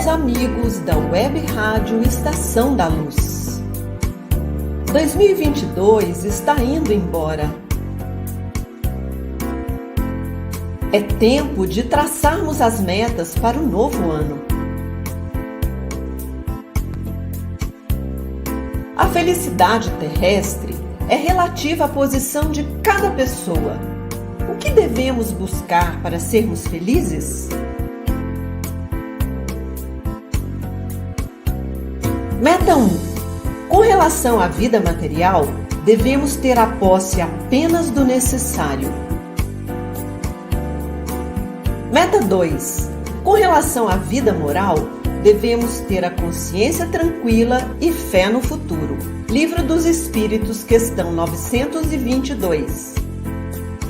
amigos da Web Rádio Estação da Luz. 2022 está indo embora. É tempo de traçarmos as metas para o novo ano. A felicidade terrestre é relativa à posição de cada pessoa. O que devemos buscar para sermos felizes? Meta 1. Com relação à vida material, devemos ter a posse apenas do necessário. Meta 2. Com relação à vida moral, devemos ter a consciência tranquila e fé no futuro. Livro dos Espíritos, questão 922.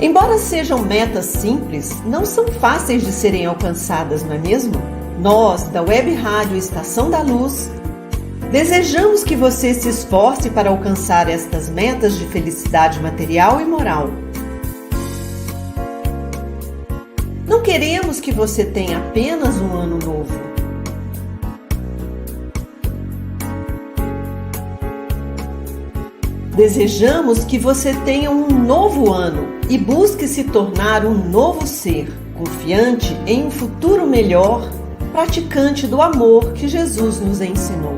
Embora sejam metas simples, não são fáceis de serem alcançadas, não é mesmo? Nós, da Web Rádio Estação da Luz, desejamos que você se esforce para alcançar estas metas de felicidade material e moral. Não queremos que você tenha apenas um ano novo. Desejamos que você tenha um novo ano e busque se tornar um novo ser, confiante em um futuro melhor, praticante do amor que Jesus nos ensinou.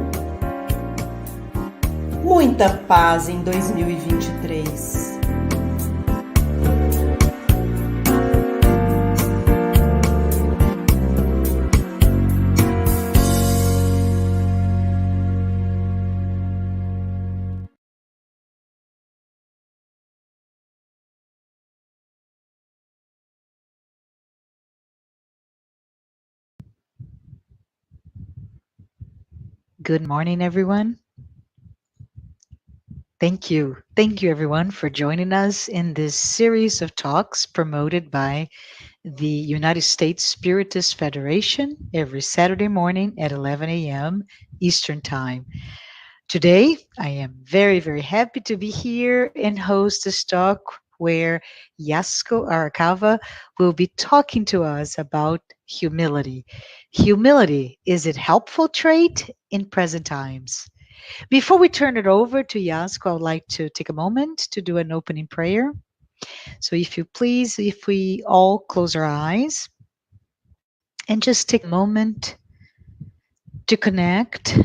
Muita paz em 2023. Good morning, everyone. Thank you. Thank you, everyone, for joining us in this series of talks promoted by the United States Spiritist Federation every Saturday morning at 11 a.m. Eastern Time. Today, I am very, very happy to be here and host this talk where YASCO ARACAVA will be talking to us about humility. Humility, is it helpful trait in present times? Before we turn it over to YASCO, I would like to take a moment to do an opening prayer. So if you please, if we all close our eyes and just take a moment to connect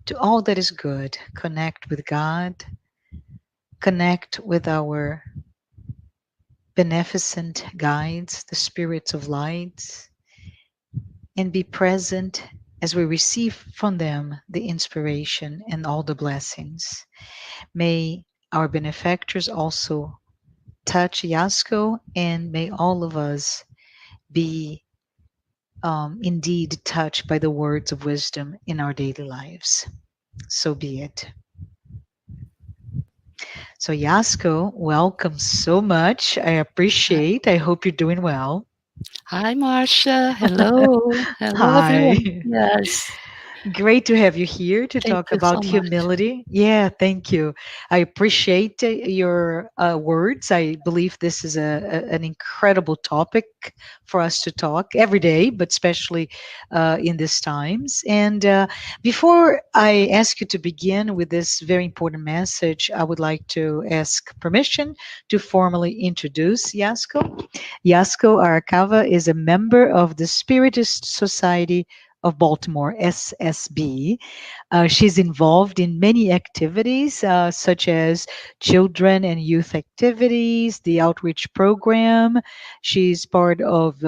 to all that is good, connect with God, connect with our beneficent guides, the spirits of light, and be present as we receive from them the inspiration and all the blessings. May our benefactors also touch YASCO, and may all of us be indeed touched by the words of wisdom in our daily lives. So be it. So YASCO, welcome so much. I appreciate. I hope you're doing well. Hi, Marcia. Hello. Hello, Hi. everyone. Yes. Great to have you here to Thank talk you about so much. humility. Yeah, thank you. I appreciate your words. I believe this is an incredible topic for us to talk every day, but especially in these times. And before I ask you to begin with this very important message, I would like to ask permission to formally introduce YASCO. YASCO Arakawa is a member of the Spiritist Society of Baltimore, SSB. She's involved in many activities, such as children and youth activities, the outreach program. She's part of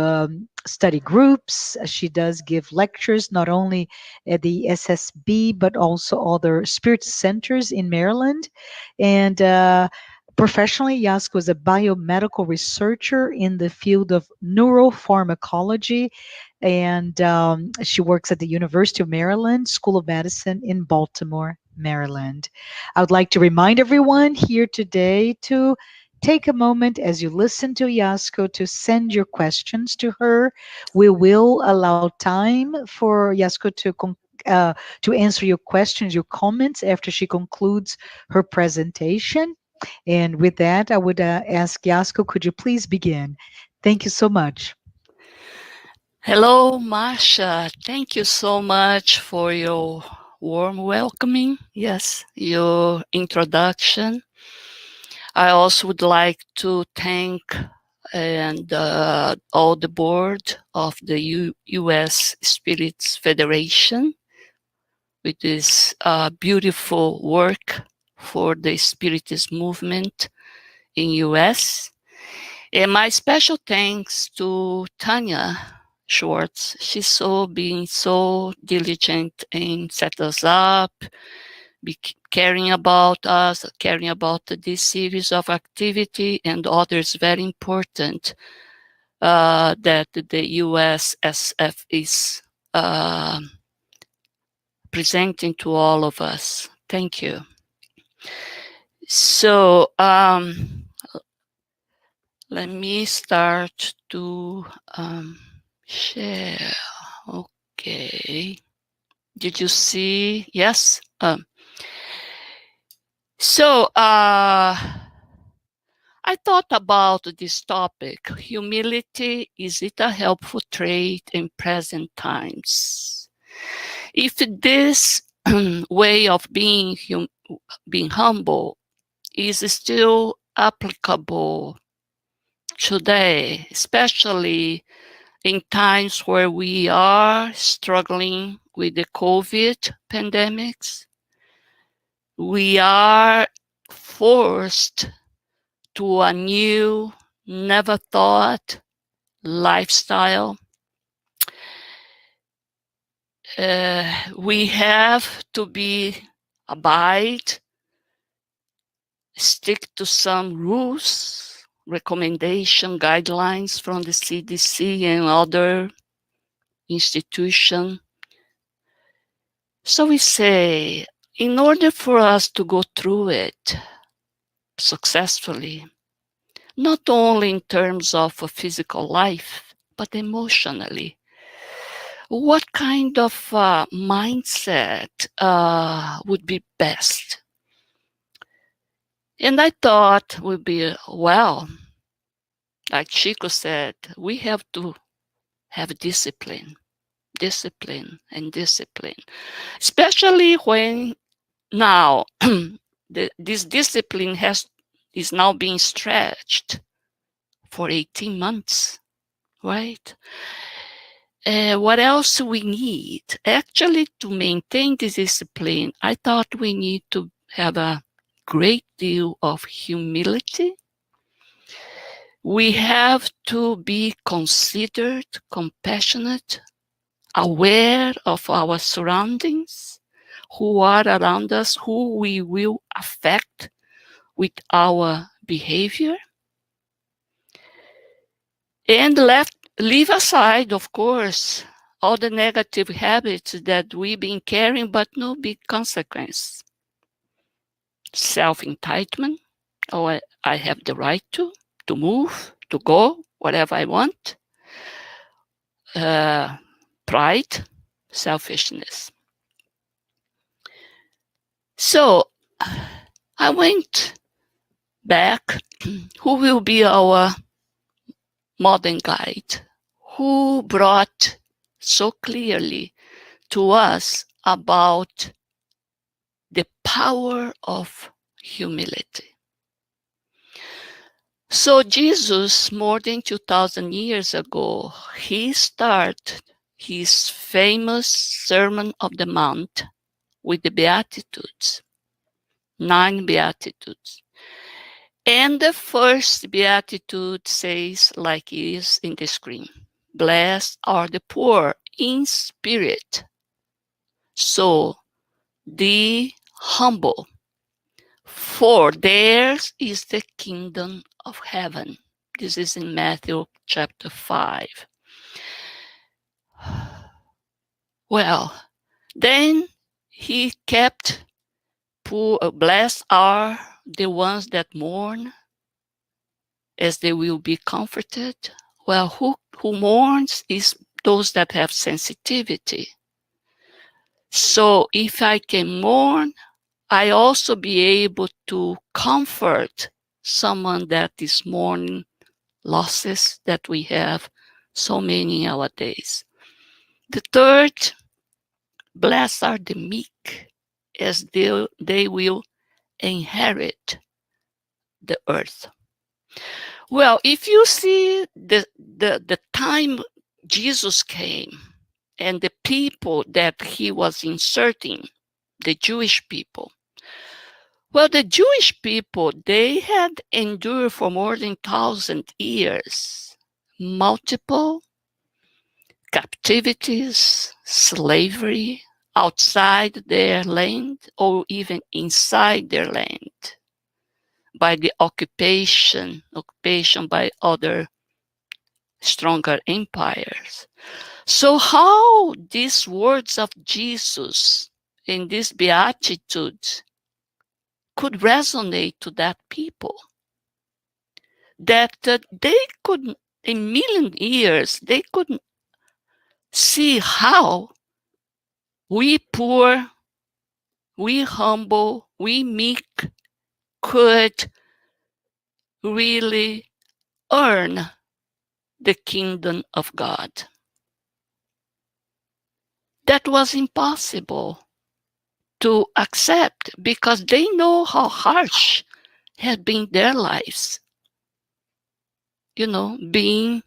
study groups. She does give lectures not only at the SSB, but also other spirit centers in Maryland. And professionally, YASCO is a biomedical researcher in the field of neuropharmacology, and she works at the University of Maryland School of Medicine in Baltimore, Maryland. I would like to remind everyone here today to take a moment as you listen to YASCO to send your questions to her. We will allow time for YASCO to answer your questions, your comments after she concludes her presentation. And with that, I would ask YASCO, could you please begin? Thank you so much. Hello, Masha. Thank you so much for your warm welcoming. Yes, your introduction. I also would like to thank and all the board of the U.S. Spirits Federation with this beautiful work for the Spiritist movement in U.S. And my special thanks to Tanya Schwartz. She's being so diligent and set us up, caring about us, caring about this series of activity and others very important that the USSF is presenting to all of us. Thank you. So let me start to share. Okay. Did you see? Yes. So I thought about this topic. Humility, is it a helpful trait in present times? If this way of being humble is still applicable today, especially in times where we are struggling with the COVID pandemics, we are forced to a new, never thought lifestyle. We have to stick to some rules, recommendation, guidelines from the CDC and other institutions. So we say, in order for us to go through it successfully, not only in terms of a physical life, but emotionally, what kind of mindset would be best? And I thought would be, well, like Chico said, we have to have discipline, especially when now this discipline is now being stretched for 18 months, right? What else we need? Actually, to maintain this discipline, I thought we need to have a great deal of humility. We have to be considered, compassionate, aware of our surroundings, who are around us, who we will affect with our behavior. And leave aside, of course, all the negative habits that we've been carrying, but no big consequence. Self-entitlement, I have the right to move, to go, whatever I want. Pride, selfishness. So I went back. Who will be our modern guide? Who brought so clearly to us about the power of humility? So Jesus, more than 2,000 years ago, he started his famous Sermon of the Mount with the Beatitudes, 9 Beatitudes. And the first Beatitude says, like it is in the screen, blessed are the poor in spirit. So the humble, for theirs is the kingdom of heaven. This is in Matthew chapter 5. Well, then he kept poor, blessed are the ones that mourn, as they will be comforted. Well, who mourns is those that have sensitivity. So if I can mourn, I also be able to comfort someone that is mourning losses that we have So many nowadays. The third, blessed are the meek, as they will inherit the earth. Well, if you see the time Jesus came and the people that he was inserting, the Jewish people, well, the Jewish people, they had endured for more than 1,000 years multiple captivities, slavery outside their land or even inside their land by the occupation by other stronger empires. So how these words of Jesus in this beatitude could resonate to that people, that they could, in million years, they could see how we poor, we humble, we meek could really earn the kingdom of God. That was impossible to accept because they know how harsh had been their lives. You know, being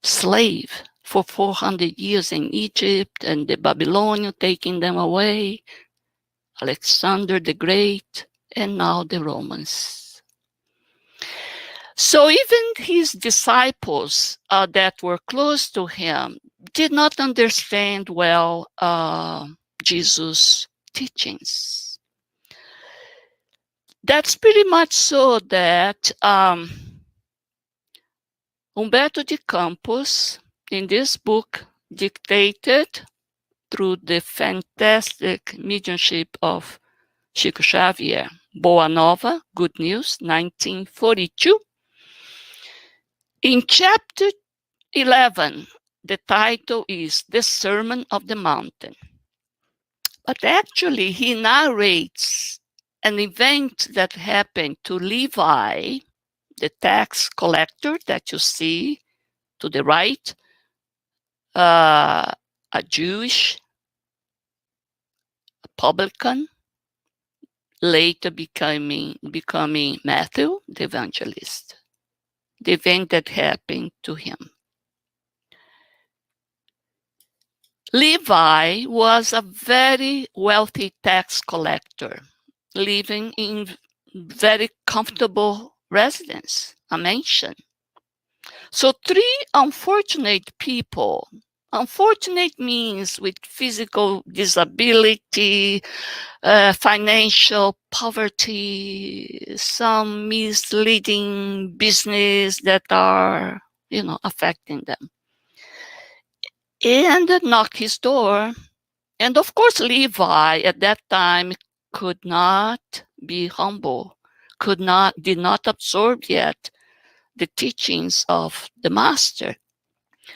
slave for 400 years in Egypt and the Babylonians taking them away, Alexander the Great, and now the Romans. So even his disciples that were close to him did not understand well Jesus' teachings. That's pretty much so that Humberto de Campos, in this book, dictated through the fantastic mediumship of Chico Xavier, Boa Nova, Good News, 1942. In chapter 11, the title is The Sermon of the Mountain. But actually, he narrates an event that happened to Levi, the tax collector that you see to the right, a Jewish publican, later becoming Matthew, the evangelist. The event that happened to him. Levi was a very wealthy tax collector, living in very comfortable residence, a mansion. So 3 unfortunate people, unfortunate means with physical disability, financial poverty, some misleading business that are, affecting them. And knocked his door. And of course, Levi at that time could not be humble, did not absorb yet the teachings of the master.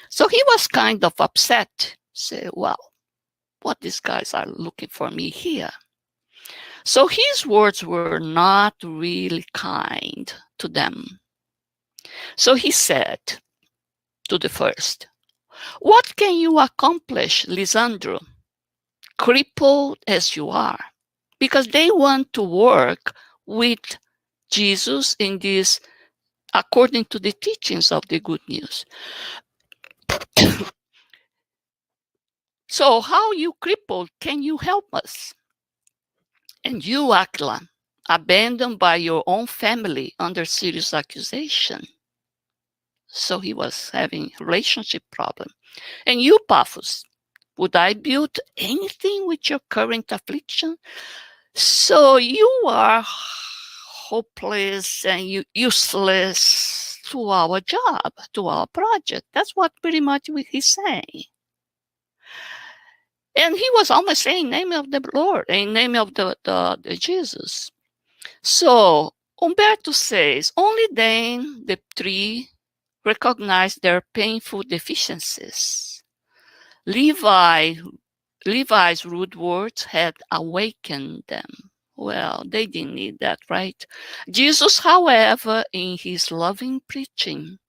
So he was kind of upset. Say, well, what these guys are looking for me here. So his words were not really kind to them. So he said to the first, what can you accomplish, Lisandro, crippled as you are? Because they want to work with Jesus in this, according to the teachings of the good news. So how you crippled can you help us? And you, Akla, abandoned by your own family under serious accusation. So he was having relationship problem. And you, Paphos, would I build anything with your current affliction? So you are hopeless and useless to our job, to our project. That's what pretty much he's saying. And he was almost saying name of the Lord, in name of the Jesus. So Umberto says, only then the 3 recognized their painful deficiencies. Levi's rude words had awakened them. Well, they didn't need that, right? Jesus, however, in his loving preaching,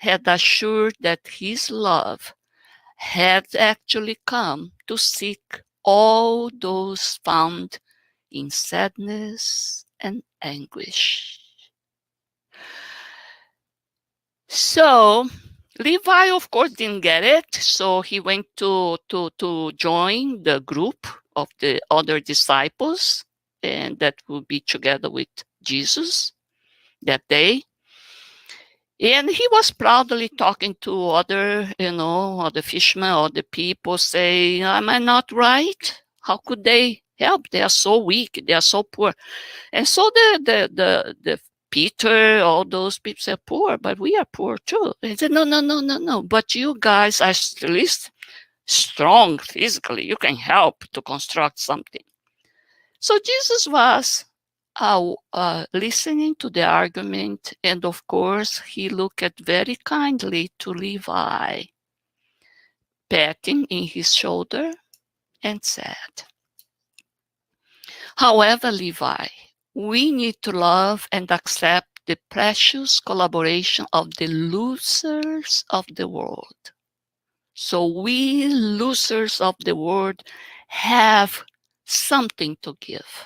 had assured that his love had actually come to seek all those found in sadness and anguish. So Levi, of course, didn't get it, so he went to join the group of the other disciples, and that would be together with Jesus that day. And he was proudly talking to other, other fishermen, other people, saying, "Am I not right? How could they help? They are so weak. They are so poor." And so the Peter, all those people said, "Poor, but we are poor too." He said, "No, no, no, no, no. But you guys are at least strong physically. You can help to construct something." So Jesus was listening to the argument, and of course, he looked very kindly to Levi, patting in his shoulder, and said, "However, Levi, we need to love and accept the precious collaboration of the losers of the world. So we losers of the world have something to give.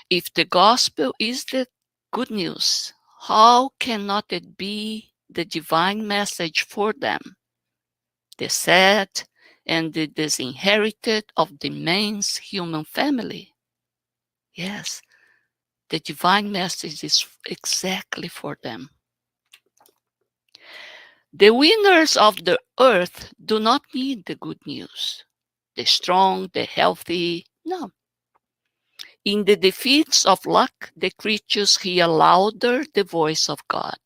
If the gospel is the good news, how cannot it be the divine message for them, the sad and the disinherited of the man's human family? Yes, the divine message is exactly for them. The winners of the earth do not need the good news. The strong, the healthy, no. In the defeats of luck, the creatures hear louder the voice of God.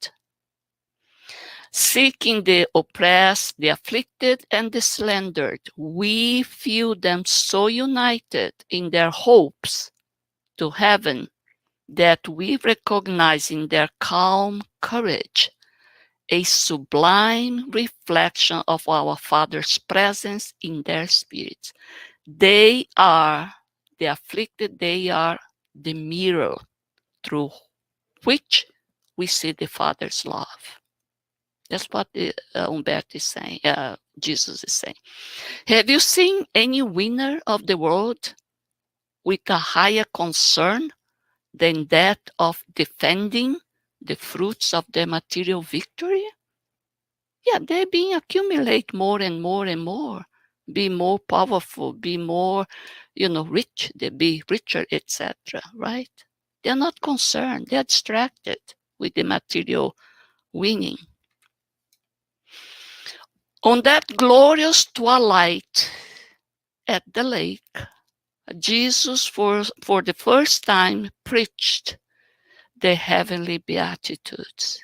Seeking the oppressed, the afflicted, and the slandered, we feel them so united in their hopes to heaven that we recognize in their calm courage a sublime reflection of our Father's presence in their spirits. They are the afflicted, they are the mirror through which we see the Father's love." That's what Humberto is saying, Jesus is saying. Have you seen any winner of the world with a higher concern than that of defending the fruits of their material victory? Yeah, they've been accumulate more and more and more, be more powerful, be more, rich, they be richer, etc. Right? They're not concerned. They're distracted with the material winning. On that glorious twilight at the lake, Jesus for the first time preached the heavenly beatitudes.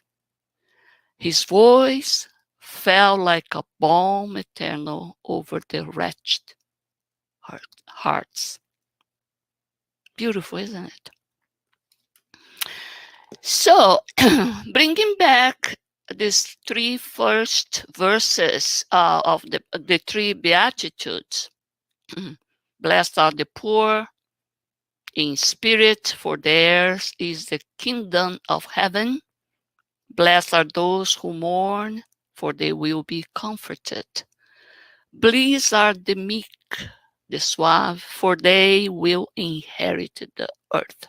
His voice fell like a balm eternal over the wretched hearts. Beautiful, isn't it? So, bringing back these three first verses of the three Beatitudes. Blessed are the poor in spirit, for theirs is the kingdom of heaven. Blessed are those who mourn, for they will be comforted. Blessed are the meek, the suave, for they will inherit the earth.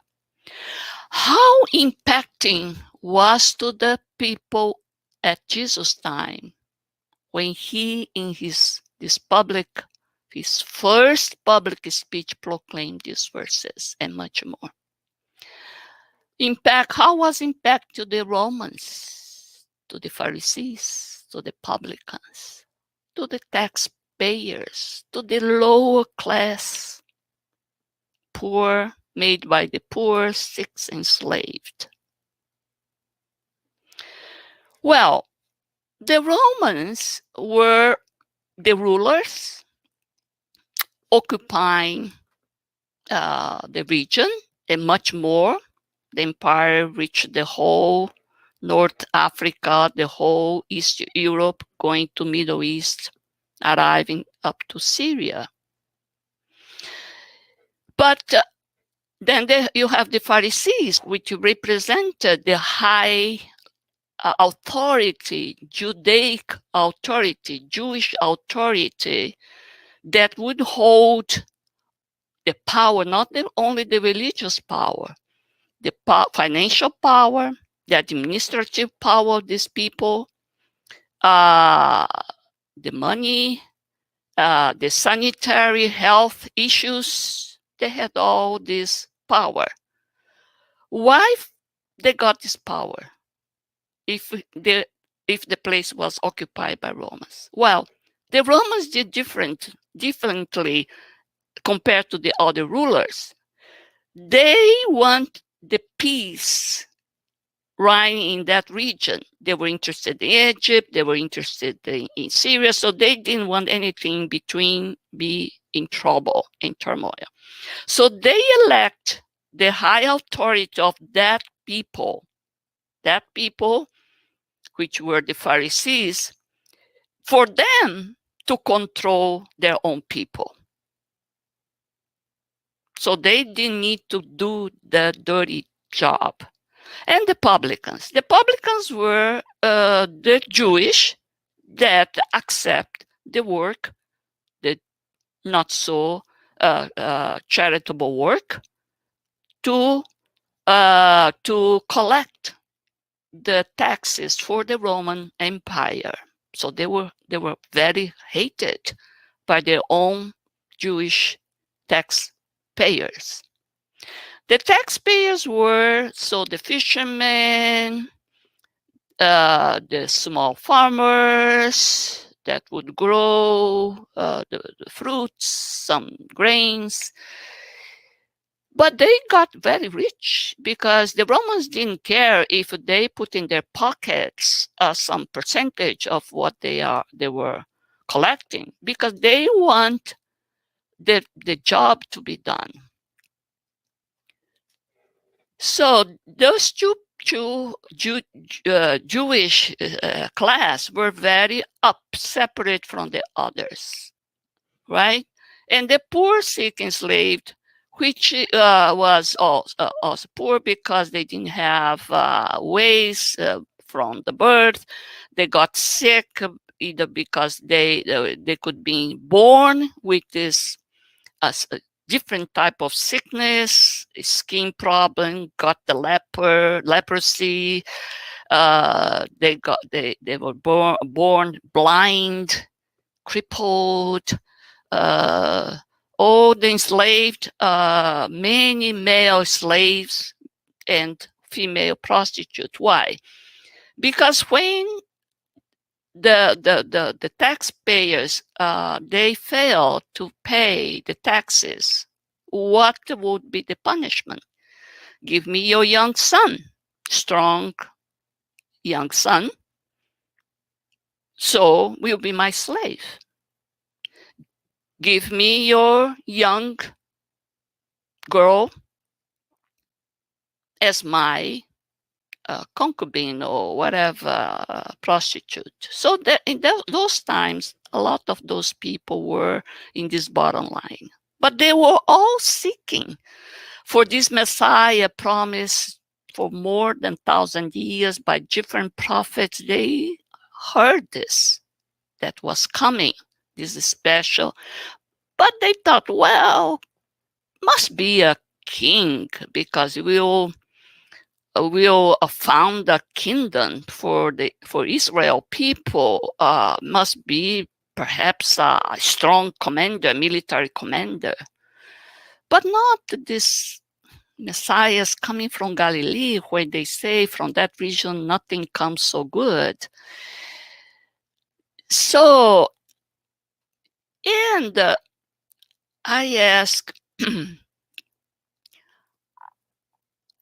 How impacting was to the people at Jesus' time when he, in his first public speech, proclaimed these verses and much more. How was impact to the Romans, to the Pharisees, to the publicans, to the taxpayers, to the lower class, poor, made by the poor, sick, enslaved? Well, the Romans were the rulers occupying the region and much more. The empire reached the whole North Africa, the whole East Europe, going to Middle East, arriving up to Syria. But then you have the Pharisees, which represented the high authority, Judaic authority, Jewish authority that would hold the power, not only the religious power, the financial power, the administrative power of these people, the money, the sanitary health issues. They had all this power. Why they got this power if the place was occupied by Romans? Well, the Romans did differently compared to the other rulers. They want the peace reigning in that region. They were interested in Egypt, they were interested in Syria, so they didn't want anything between be in trouble, in turmoil. So they elect the high authority of that people, which were the Pharisees, for them to control their own people. So they didn't need to do the dirty job. And the publicans were the Jewish that accept the work, the not so charitable work, to collect the taxes for the Roman Empire. So they were very hated by their own Jewish taxpayers. The taxpayers were the fishermen, the small farmers that would grow the fruits, some grains. But they got very rich because the Romans didn't care if they put in their pockets some percentage of what they were collecting, because they want the job to be done. So those Jewish class were very separate from the others, right? And the poor, sick, enslaved, which was also poor because they didn't have ways from the birth. They got sick either because they could be born with this different type of sickness, skin problem, got the leprosy. They were born blind, crippled. All the enslaved, many male slaves and female prostitutes. Why? Because when the taxpayers they fail to pay the taxes, what would be the punishment? Give me your young son, strong young son, so will be my slave. Give me your young girl as my concubine or whatever, prostitute. So that in those times, a lot of those people were in this bottom line. But they were all seeking for this Messiah promised for more than 1,000 years by different prophets. They heard this, that was coming. This is special. But they thought, well, must be a king, because we'll found a kingdom for Israel people. Must be perhaps a strong commander, military commander. But not this Messiah's coming from Galilee, where they say from that region nothing comes so good. So, and I ask,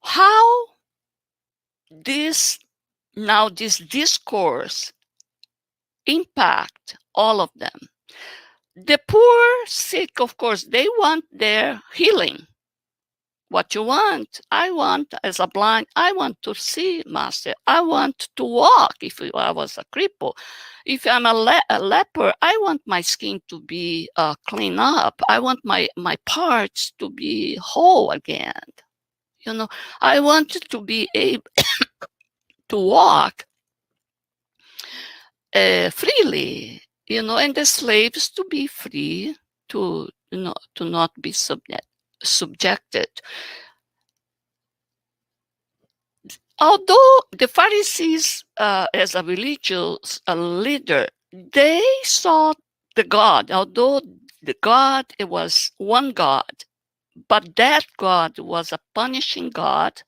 how this discourse impact all of them? The poor, sick, of course, they want their healing. What you want? I want, as a blind, I want to see, Master. I want to walk if I was a cripple. If I'm a leper, I want my skin to be clean up. I want my parts to be whole again. I want to be able to walk. freely, and the slaves to be free, to not be subjected. Although the Pharisees, as a religious leader, they saw the God, although the God, it was one God, but that God was a punishing God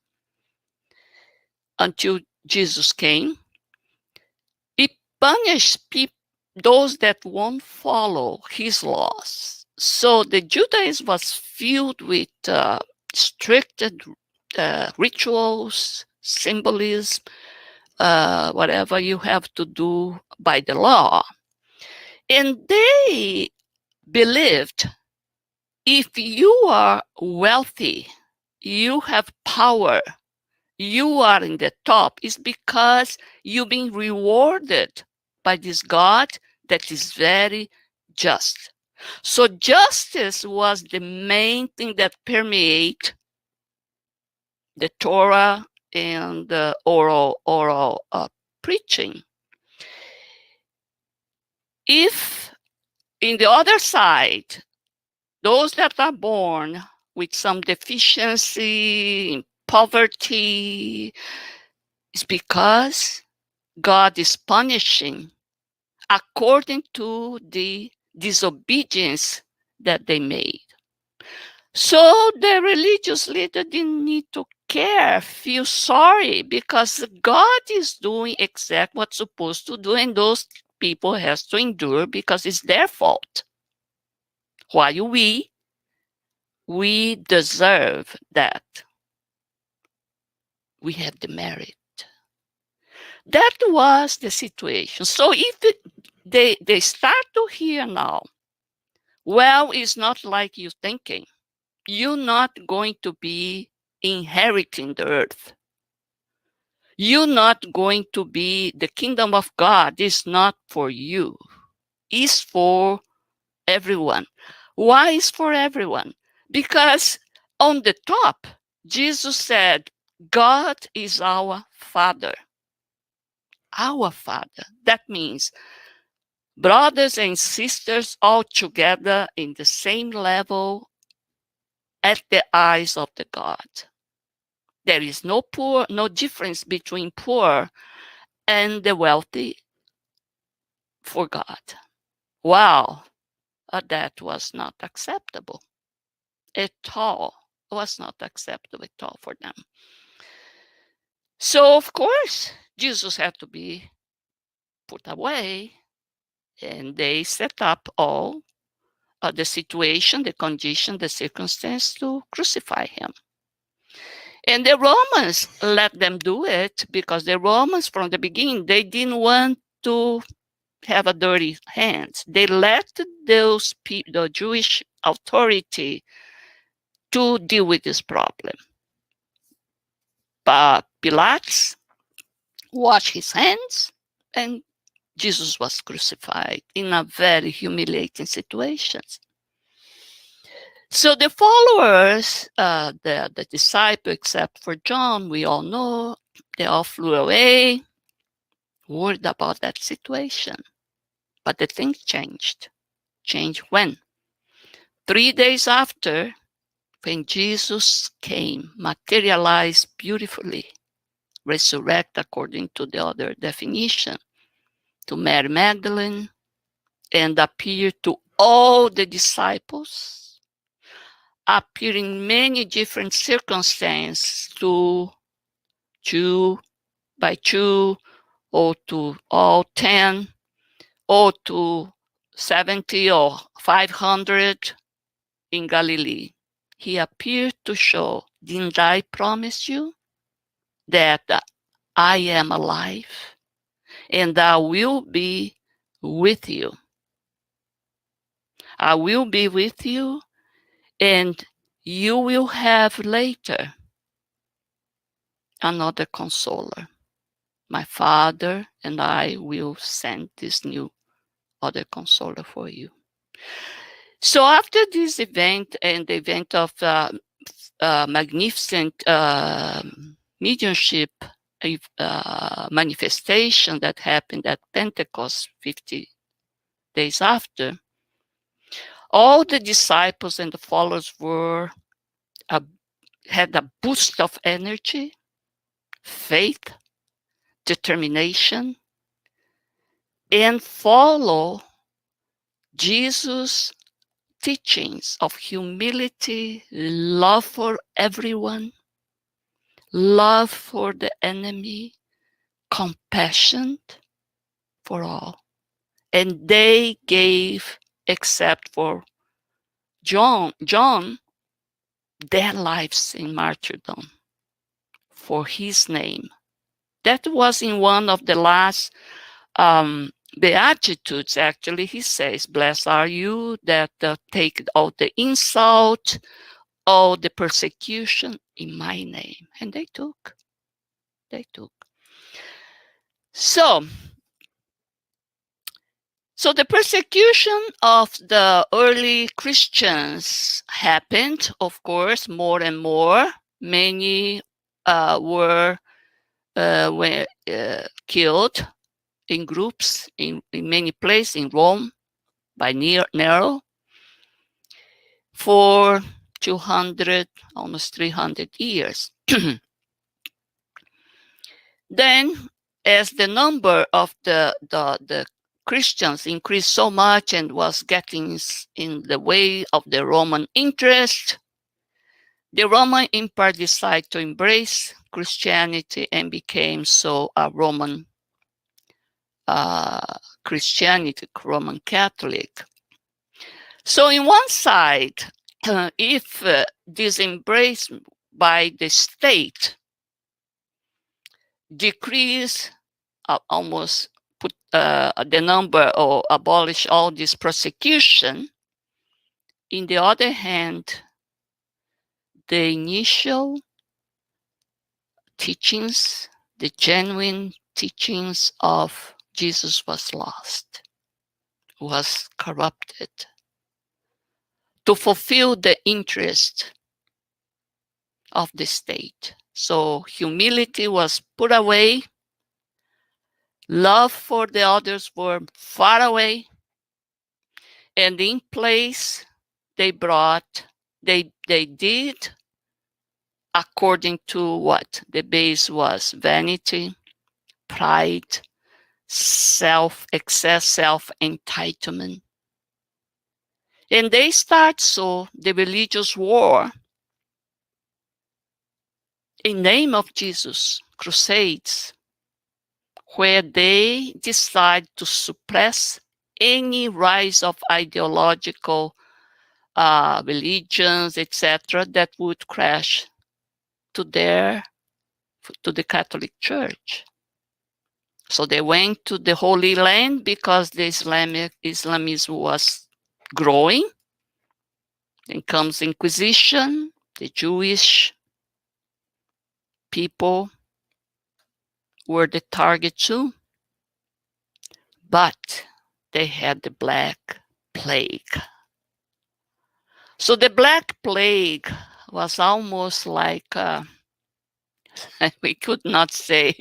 until Jesus came. He punished those that won't follow his laws. So the Judaism was filled with strict rituals, symbolism, whatever you have to do by the law. And they believed if you are wealthy, you have power, you are in the top, is because you've been rewarded by this God that is very just. So justice was the main thing that permeate the Torah and the oral preaching. If in the other side, those that are born with some deficiency, poverty, it's because God is punishing according to the disobedience that they made. So the religious leader didn't need to care, feel sorry, because God is doing exactly what's supposed to do, and those people has to endure because it's their fault. While we deserve that. We have the merit. That was the situation. So if they start to hear now, well, it's not like you thinking. You're not going to be inheriting the earth. You're not going to be, the kingdom of God is not for you. It's for everyone. Why is for everyone? Because on the top, Jesus said, God is our Father. Our Father. That means brothers and sisters all together in the same level at the eyes of the God. There is no difference between poor and the wealthy for God. Wow, that was not acceptable at all. It was not acceptable at all for them. So, of course, Jesus had to be put away, and they set up all the situation, the condition, the circumstance to crucify him. And the Romans let them do it because the Romans, from the beginning, they didn't want to have a dirty hands. They let those the Jewish authority to deal with this problem. But Pilate washed his hands, and Jesus was crucified in a very humiliating situation. So the followers, the disciples, except for John, we all know, they all flew away, worried about that situation. But the thing changed. Changed when? 3 days after, when Jesus came, materialized beautifully, resurrect according to the other definition, to Mary Magdalene, and appeared to all the disciples, appear in many different circumstances to 2 by 2, or to all 10, or to 70 or 500 in Galilee. He appeared to show, didn't I promise you that I am alive and I will be with you. I will be with you, and you will have later another consoler. My Father and I will send this new other consoler for you. So after this event and the event of magnificent mediumship manifestation that happened at Pentecost 50 days after, all the disciples and the followers had a boost of energy, faith, determination, and follow Jesus' teachings of humility, love for everyone, love for the enemy, compassion for all. And they gave, except for John, their lives in martyrdom for his name. That was in one of the last Beatitudes, actually. He says, blessed are you that take all the insult, all the persecution in my name. And they took. So the persecution of the early Christians happened, of course, more and more. Many were killed in groups in many places in Rome by Nero for 200, almost 300 years. Then, as the number of the Christians increased so much and was getting in the way of the Roman interest, the Roman Empire decided to embrace Christianity and became so a Roman Christianity, Roman Catholic. So in one side, if this embrace by the state decrease almost put the number or abolish all this persecution, in the other hand, the initial teachings, the genuine teachings of Jesus was lost, was corrupted to fulfill the interest of the state. So humility was put away, love for the others were far away, and in place they did according to what? The base was vanity, pride, self-excess, self-entitlement. And they start so the religious war in name of Jesus, crusades, where they decide to suppress any rise of ideological religions, etc., that would crash to the Catholic Church. So they went to the Holy Land because the Islamism was growing. Then comes Inquisition, the Jewish people were the target too. But they had the Black Plague. So the Black Plague was almost like, we could not say,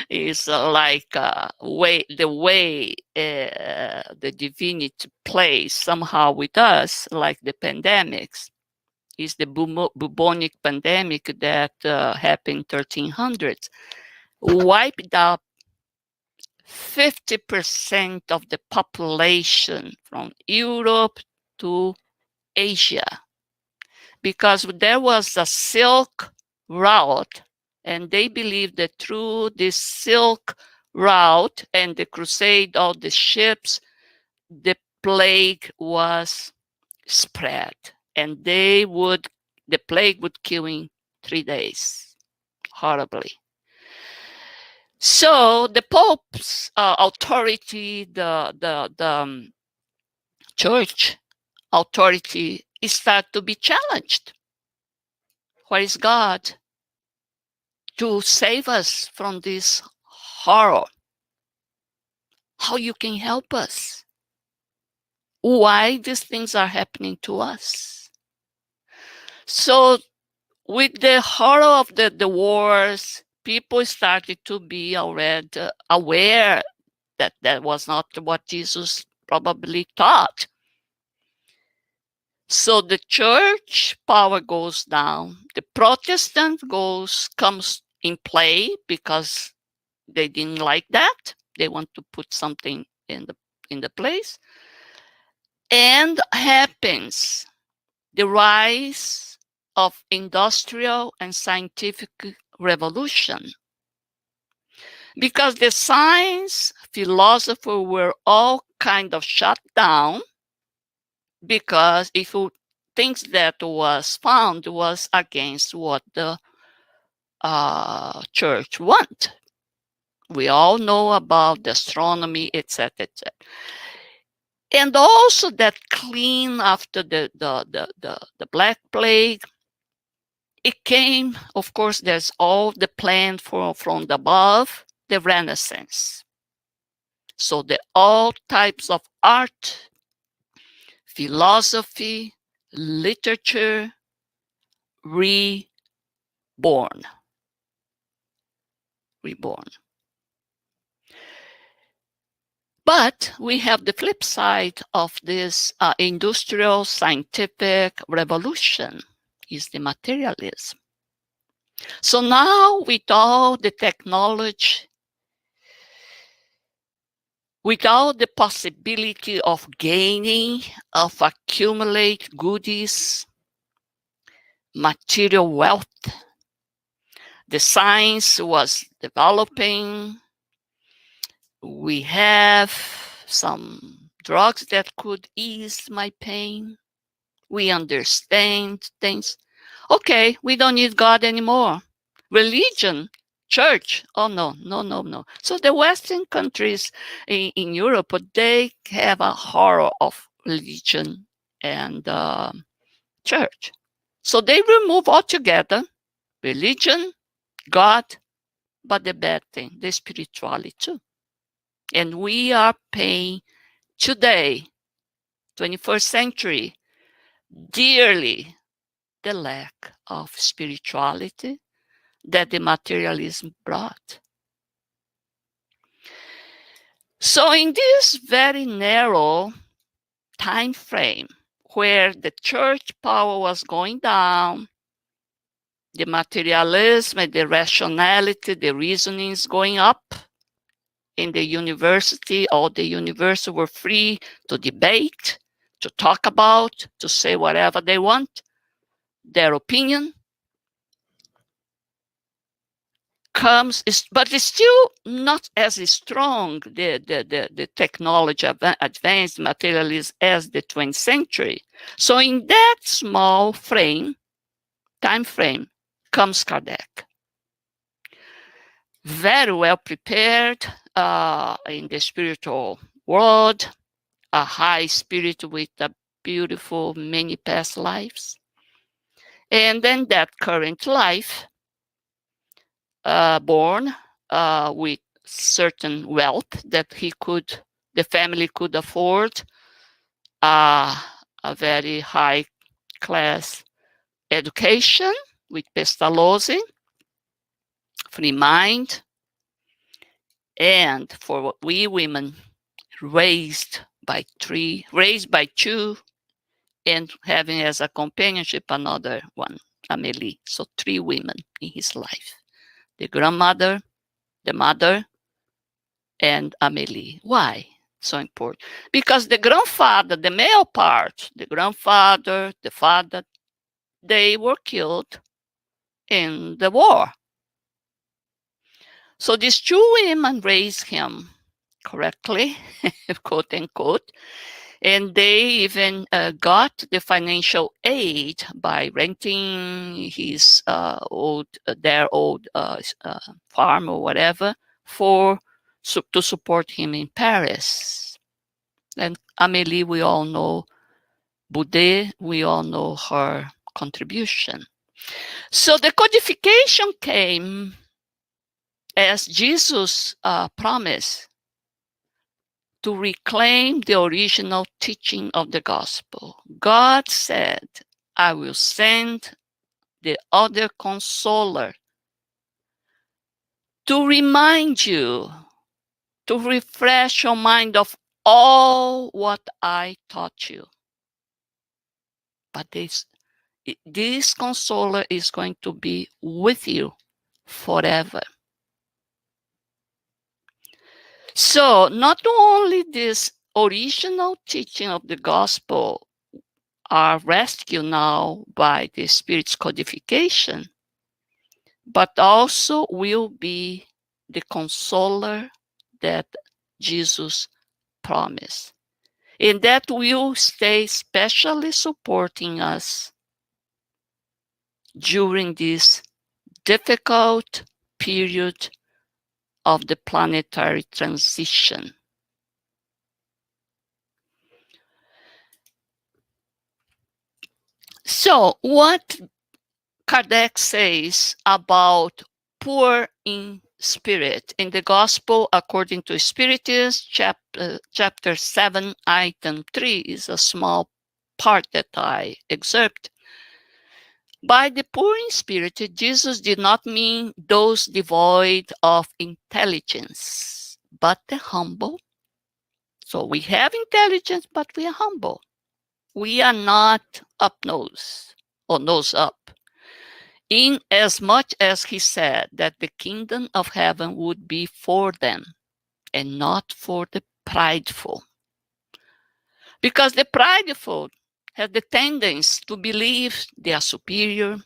is like the way the divinity plays somehow with us, like the pandemics. Is the bubonic pandemic that happened in 1300s, wiped out 50% of the population from Europe to Asia, because there was a Silk Route, and they believed that through this Silk Route and the crusade, all the ships, the plague was spread, and the plague would kill in 3 days, horribly. So the Pope's authority, the church authority, start to be challenged. Where is God to save us from this horror? How you can help us? Why these things are happening to us? So with the horror of the wars, people started to be already aware that that was not what Jesus probably taught. So the church power goes down. The Protestant comes in play because they didn't like that. They want to put something in the place. And happens the rise of industrial and scientific revolution. Because the science philosophers were all kind of shut down, because if things that was found was against what the church want. We all know about the astronomy, etc., etc. And also that clean after the Black Plague, it came, of course, there's all the plan from above, the Renaissance. So all types of art, philosophy, literature, reborn. But we have the flip side of this industrial scientific revolution is the materialism. So now with all the technology, without the possibility of gaining, of accumulate goodies, material wealth, the science was developing. We have some drugs that could ease my pain. We understand things. Okay, we don't need God anymore. Religion, church, oh no. So the Western countries in Europe, they have a horror of religion and church. So they remove altogether religion, God, but the bad thing, the spirituality too. And we are paying today, 21st century, dearly the lack of spirituality that the materialism brought. So in this very narrow time frame where the church power was going down, the materialism, the rationality, the reasonings going up, in the university, all the universities were free to debate, to talk about, to say whatever they want, their opinion comes, but it's still not as strong, the technology advanced materialism as the 20th century. So in that small time frame, comes Kardec. Very well prepared in the spiritual world, a high spirit with a beautiful many past lives. And then that current life, born with certain wealth that the family could afford, a very high class education with Pestalozzi, free mind, and for we women raised by two, and having as a companionship another one, Amélie. So 3 women in his life: the grandmother, the mother, and Amélie. Why so important? Because the grandfather, the male part, the grandfather, the father, they were killed in the war. So these 2 women raised him correctly, quote unquote, and they even got the financial aid by renting their old farm or whatever to support him in Paris. And Amélie, we all know, Boudet, we all know her contribution. So the codification came as Jesus promised to reclaim the original teaching of the gospel. God said, I will send the other consoler to remind you, to refresh your mind of all what I taught you. But this consoler is going to be with you forever. So not only this original teaching of the gospel are rescued now by the Spirit's codification, but also will be the consoler that Jesus promised. And that will stay specially supporting us during this difficult period of the planetary transition. So, what Kardec says about poor in spirit in the Gospel according to Spiritism, chapter 7, item 3 is a small part that I excerpt. By the poor in spirit, Jesus did not mean those devoid of intelligence, but the humble. So we have intelligence, but we are humble. We are not up-nose or nose up. In as much as he said that the kingdom of heaven would be for them and not for the prideful. Because the prideful have the tendency to believe they are superior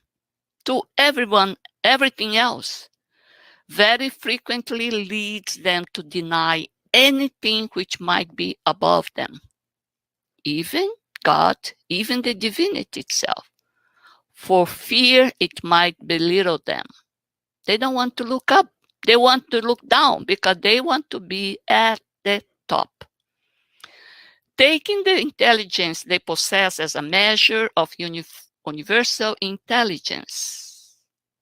to everyone, everything else. Very frequently leads them to deny anything which might be above them, even God, even the divinity itself, for fear it might belittle them. They don't want to look up. They want to look down because they want to be at the top. Taking the intelligence they possess as a measure of universal intelligence.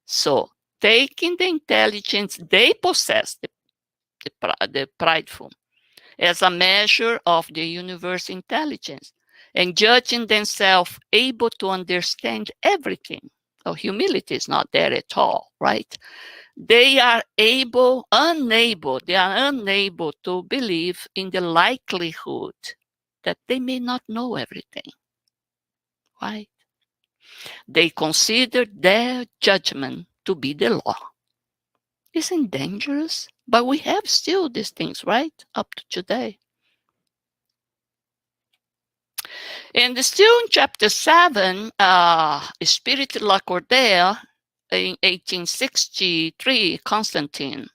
So, taking the intelligence they possess, the prideful, as a measure of the universal intelligence, and judging themselves able to understand everything. So humility is not there at all, right? They are unable to believe in the likelihood that they may not know everything, right? They consider their judgment to be the law. Isn't dangerous? But we have still these things, right? Up to today. And still in chapter 7, Spirit Lacordaire, in 1863, Constantine,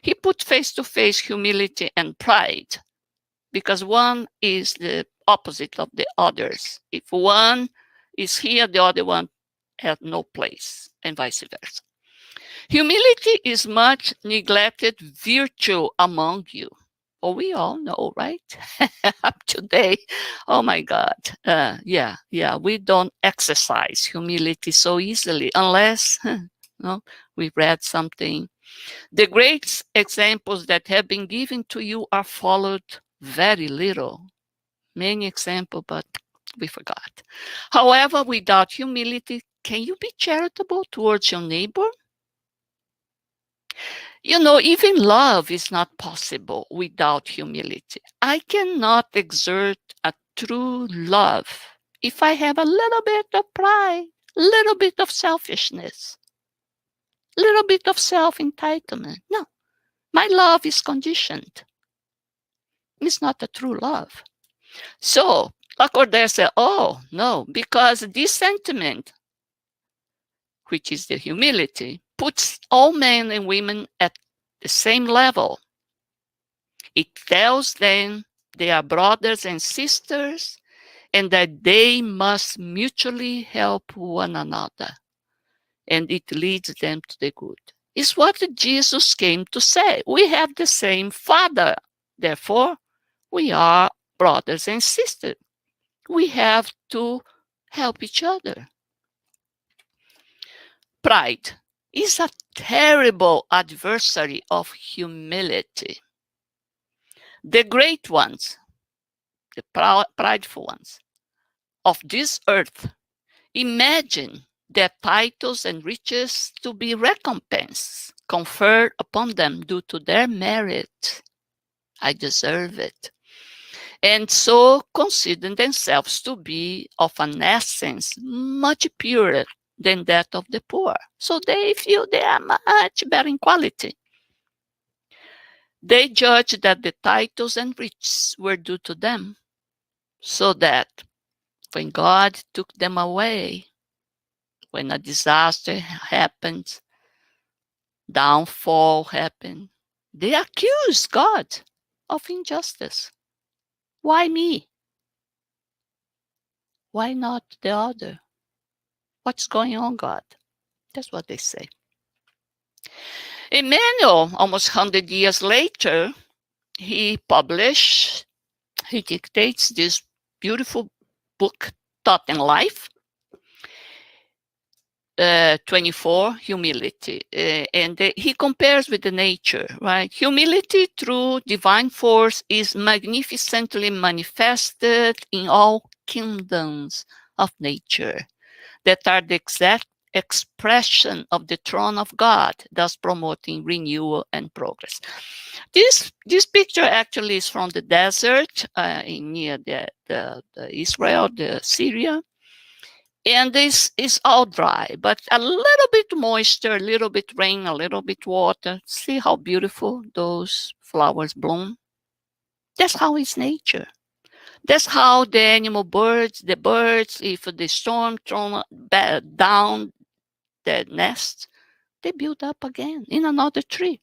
he put face-to-face humility and pride, because one is the opposite of the others. If one is here, the other one has no place, and vice versa. Humility is much neglected virtue among you. Oh, we all know, right? Up today, oh my God. Yeah, we don't exercise humility so easily unless we read something. The great examples that have been given to you are followed very little. Many examples, but we forgot. However, without humility, can you be charitable towards your neighbor? Even love is not possible without humility. I cannot exert a true love if I have a little bit of pride, a little bit of selfishness, a little bit of self-entitlement. No, my love is conditioned. It's not a true love. So, Lacordaire said, oh, no, because this sentiment, which is the humility, puts all men and women at the same level. It tells them they are brothers and sisters and that they must mutually help one another. And it leads them to the good. It's what Jesus came to say. We have the same Father. Therefore, we are brothers and sisters. We have to help each other. Pride is a terrible adversary of humility. The great ones, the prideful ones of this earth, imagine their titles and riches to be recompensed, conferred upon them due to their merit. I deserve it. And so consider themselves to be of an essence much purer than that of the poor. So they feel they are much better in quality. They judge that the titles and riches were due to them, so that when God took them away, when a disaster happened, downfall happened, they accused God of injustice. Why me? Why not the other? What's going on, God? That's what they say. Emmanuel, almost 100 years later, he dictates this beautiful book, Thought and Life, 24, humility. And he compares with the nature, right? Humility through divine force is magnificently manifested in all kingdoms of nature that are the exact expression of the throne of God, thus promoting renewal and progress. This picture actually is from the desert near the Israel, the Syria. And this is all dry, but a little bit moisture, a little bit rain, a little bit water. See how beautiful those flowers bloom? That's how it's nature. That's how the birds, if the storm thrown down their nest, they build up again in another tree.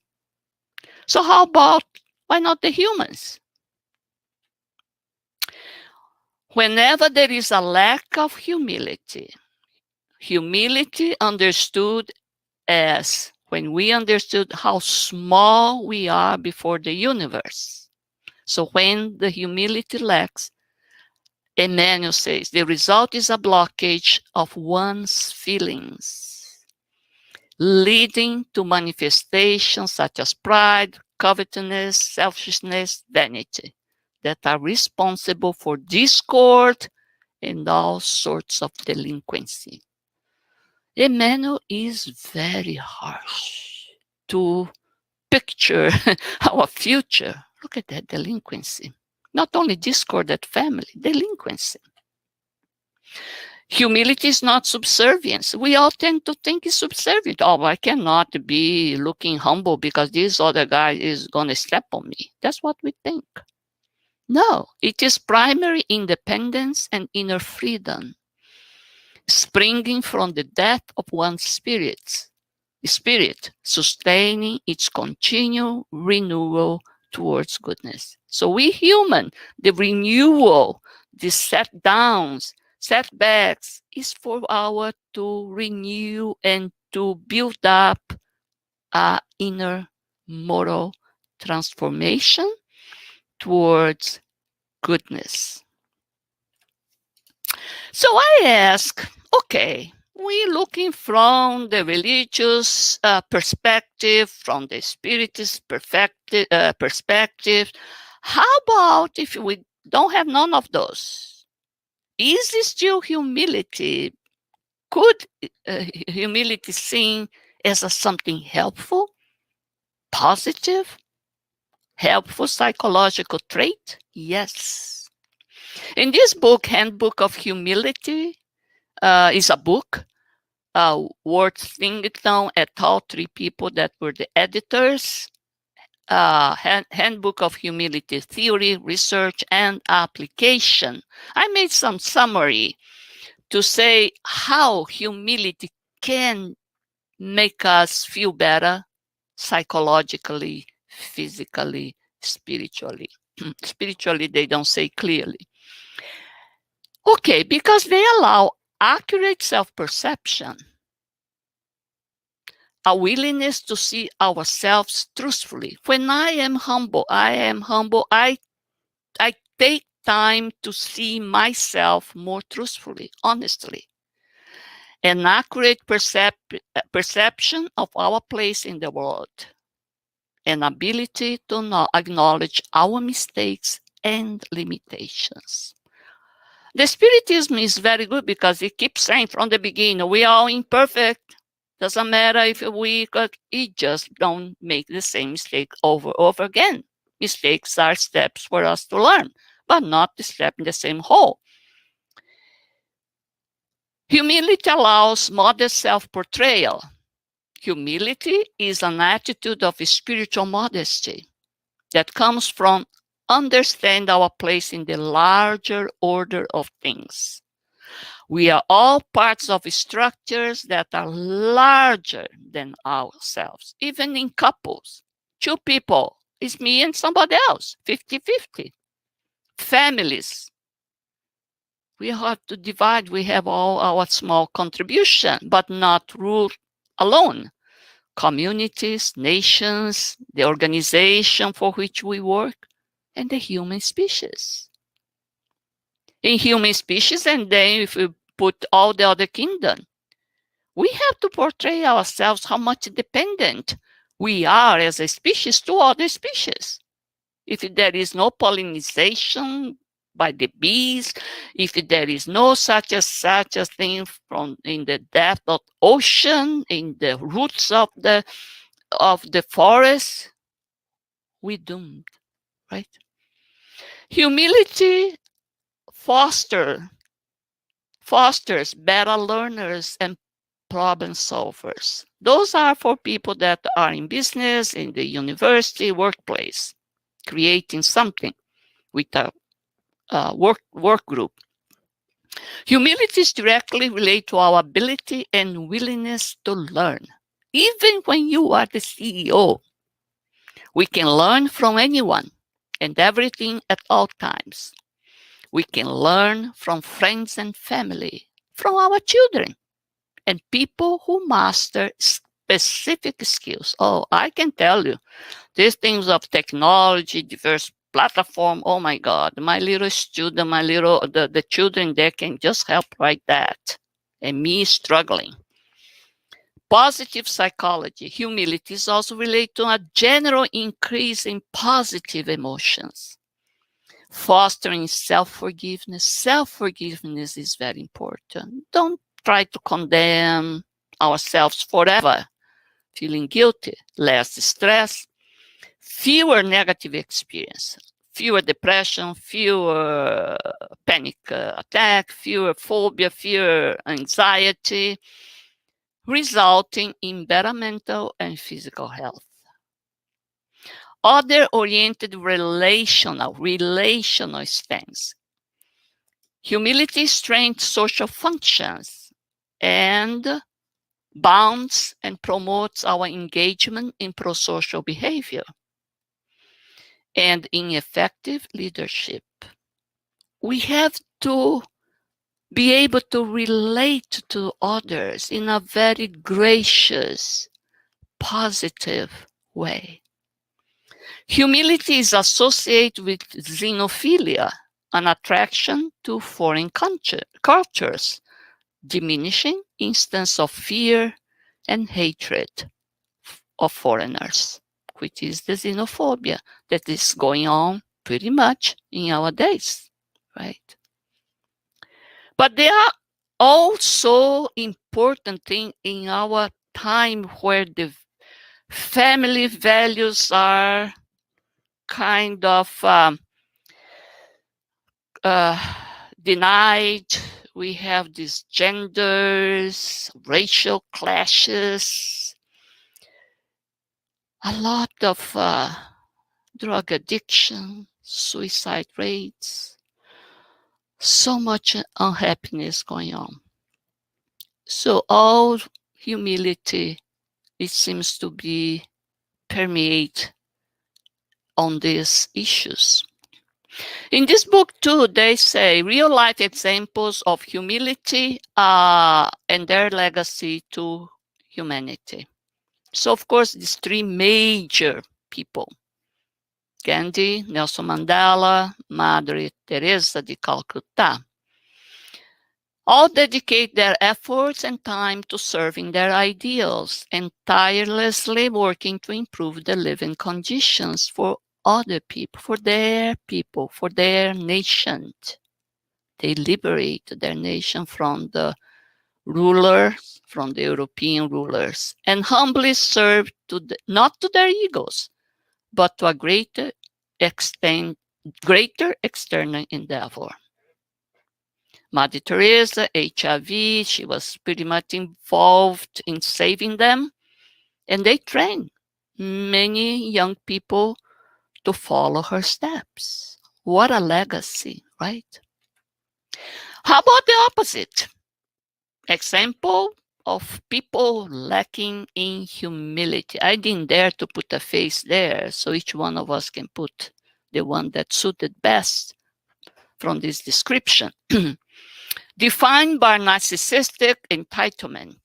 So how about, why not the humans? Whenever there is a lack of humility understood as when we understood how small we are before the universe. So when the humility lacks, Emmanuel says, the result is a blockage of one's feelings, leading to manifestations such as pride, covetousness, selfishness, vanity, that are responsible for discord and all sorts of delinquency. Emmanuel is very harsh to picture our future. Look at that delinquency. Not only discord at family, delinquency. Humility is not subservience. We all tend to think it's subservient. Oh, I cannot be looking humble because this other guy is going to step on me. That's what we think. No, it is primary independence and inner freedom, springing from the depth of one's spirit, sustaining its continual renewal towards goodness. So we human, the renewal, the setbacks is for our to renew and to build up our inner moral transformation towards goodness. So I ask, okay, we're looking from the religious perspective, from the spiritist perspective. How about if we don't have none of those? Is it still humility? Could humility seen as something helpful, positive, helpful psychological trait? Yes. In this book, Handbook of Humility, is a book. Worthington et al., 3 people that were the editors. Handbook of Humility Theory, Research, and Application. I made some summary to say how humility can make us feel better psychologically, physically, spiritually. Spiritually, they don't say clearly. Okay, because they allow accurate self-perception, a willingness to see ourselves truthfully. When I am humble, I take time to see myself more truthfully, honestly. An accurate perception of our place in the world. An ability to acknowledge our mistakes and limitations. The Spiritism is very good because it keeps saying from the beginning, we are imperfect. Doesn't matter if you just don't make the same mistake over again. Mistakes are steps for us to learn, but not to step in the same hole. Humility allows modest self-portrayal. Humility is an attitude of spiritual modesty that comes from understand our place in the larger order of things. We are all parts of structures that are larger than ourselves, even in couples. Two people, it's me and somebody else, 50-50. Families, we have to divide. We have all our small contribution, but not rule alone. Communities, nations, the organization for which we work, and the human species. In human species, and then if we put all the other kingdom, we have to portray ourselves how much dependent we are as a species to other species. If there is no pollination by the bees, if there is no such a thing from in the depth of ocean, in the roots of the forest, we're doomed, right? Humility fosters better learners and problem solvers. Those are for people that are in business, in the university, workplace, creating something with a work group. Humility is directly related to our ability and willingness to learn. Even when you are the CEO, we can learn from anyone and everything at all times. We can learn from friends and family, from our children, and people who master specific skills. Oh, I can tell you, these things of technology, diverse platform, oh my God, my little student, the children there can just help like that. And me struggling. Positive psychology, humility is also related to a general increase in positive emotions. Fostering self-forgiveness. Self-forgiveness is very important. Don't try to condemn ourselves forever. Feeling guilty, less stress, fewer negative experience, fewer depression, fewer panic attack, fewer phobia, fewer anxiety, resulting in better mental and physical health. Other-oriented relational stance. Humility strengthens social functions and bounds and promotes our engagement in pro-social behavior and in effective leadership. We have to be able to relate to others in a very gracious, positive way. Humility is associated with xenophilia, an attraction to foreign cultures, diminishing instance of fear and hatred of foreigners, which is the xenophobia that is going on pretty much in our days, right? But there are also important things in our time where the family values are kind of denied. We have these genders, racial clashes, a lot of drug addiction, suicide rates, so much unhappiness going on. So all humility, it seems to be permeate on these issues. In this book too, they say real life examples of humility and their legacy to humanity. So of course, these three major people, Gandhi, Nelson Mandela, Madre Teresa de Calcutta, all dedicate their efforts and time to serving their ideals and tirelessly working to improve the living conditions for other people, for their nation. They liberate their nation from the ruler from the European rulers, and humbly served not to their egos, but to a greater external endeavor. Mother Teresa, HIV, she was pretty much involved in saving them, and they trained many young people to follow her steps. What a legacy, right? How about the opposite? Example of people lacking in humility. I didn't dare to put a face there, so each one of us can put the one that suited best from this description. Defined by narcissistic entitlement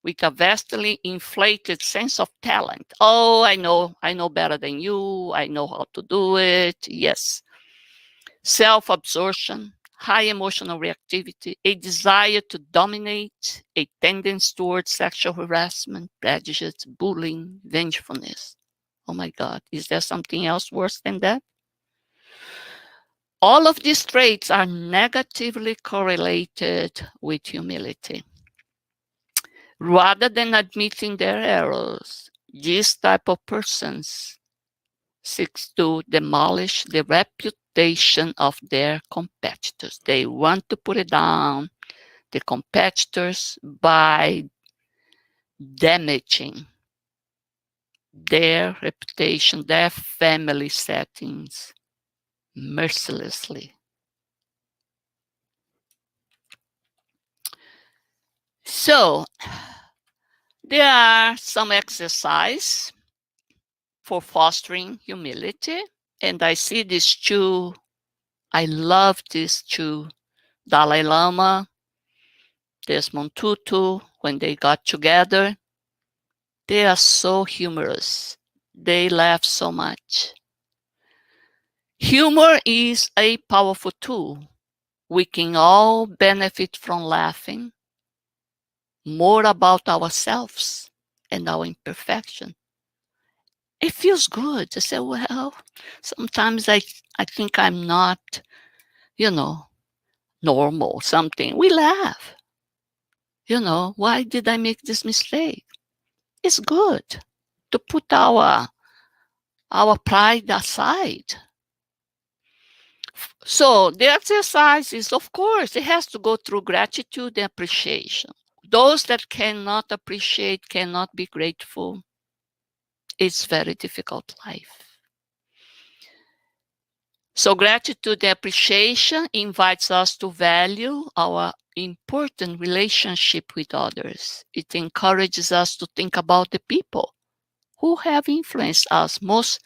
with a vastly inflated sense of talent. Oh, I know better than you. I know how to do it. Yes. Self-absorption, high emotional reactivity, a desire to dominate, a tendency towards sexual harassment, prejudice, bullying, vengefulness. Oh my God, is there something else worse than that? All of these traits are negatively correlated with humility. Rather than admitting their errors, these type of persons seeks to demolish the reputation of their competitors. They want to put it down, the competitors, by damaging their reputation, their family settings, mercilessly. So, there are some exercise for fostering humility, and I see these two. I love these two, Dalai Lama, Desmond Tutu, when they got together. They are so humorous. They laugh so much. Humor is a powerful tool. We can all benefit from laughing more about ourselves and our imperfection. It feels good to say, well, sometimes I think I'm not, normal, something. We laugh. Why did I make this mistake? It's good to put our pride aside. So the exercise is, of course, it has to go through gratitude and appreciation. Those that cannot appreciate, cannot be grateful, it's very difficult life. So gratitude and appreciation invites us to value our important relationship with others. It encourages us to think about the people who have influenced us most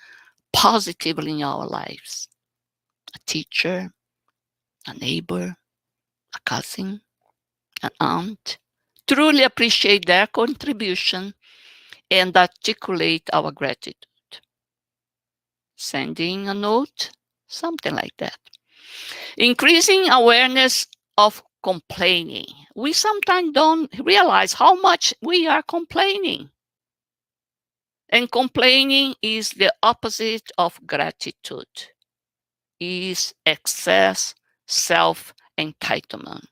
positively in our lives. A teacher, a neighbor, a cousin, an aunt. Truly appreciate their contribution and articulate our gratitude. Sending a note, something like that. Increasing awareness of complaining. We sometimes don't realize how much we are complaining. And complaining is the opposite of gratitude. Is excess self-entitlement.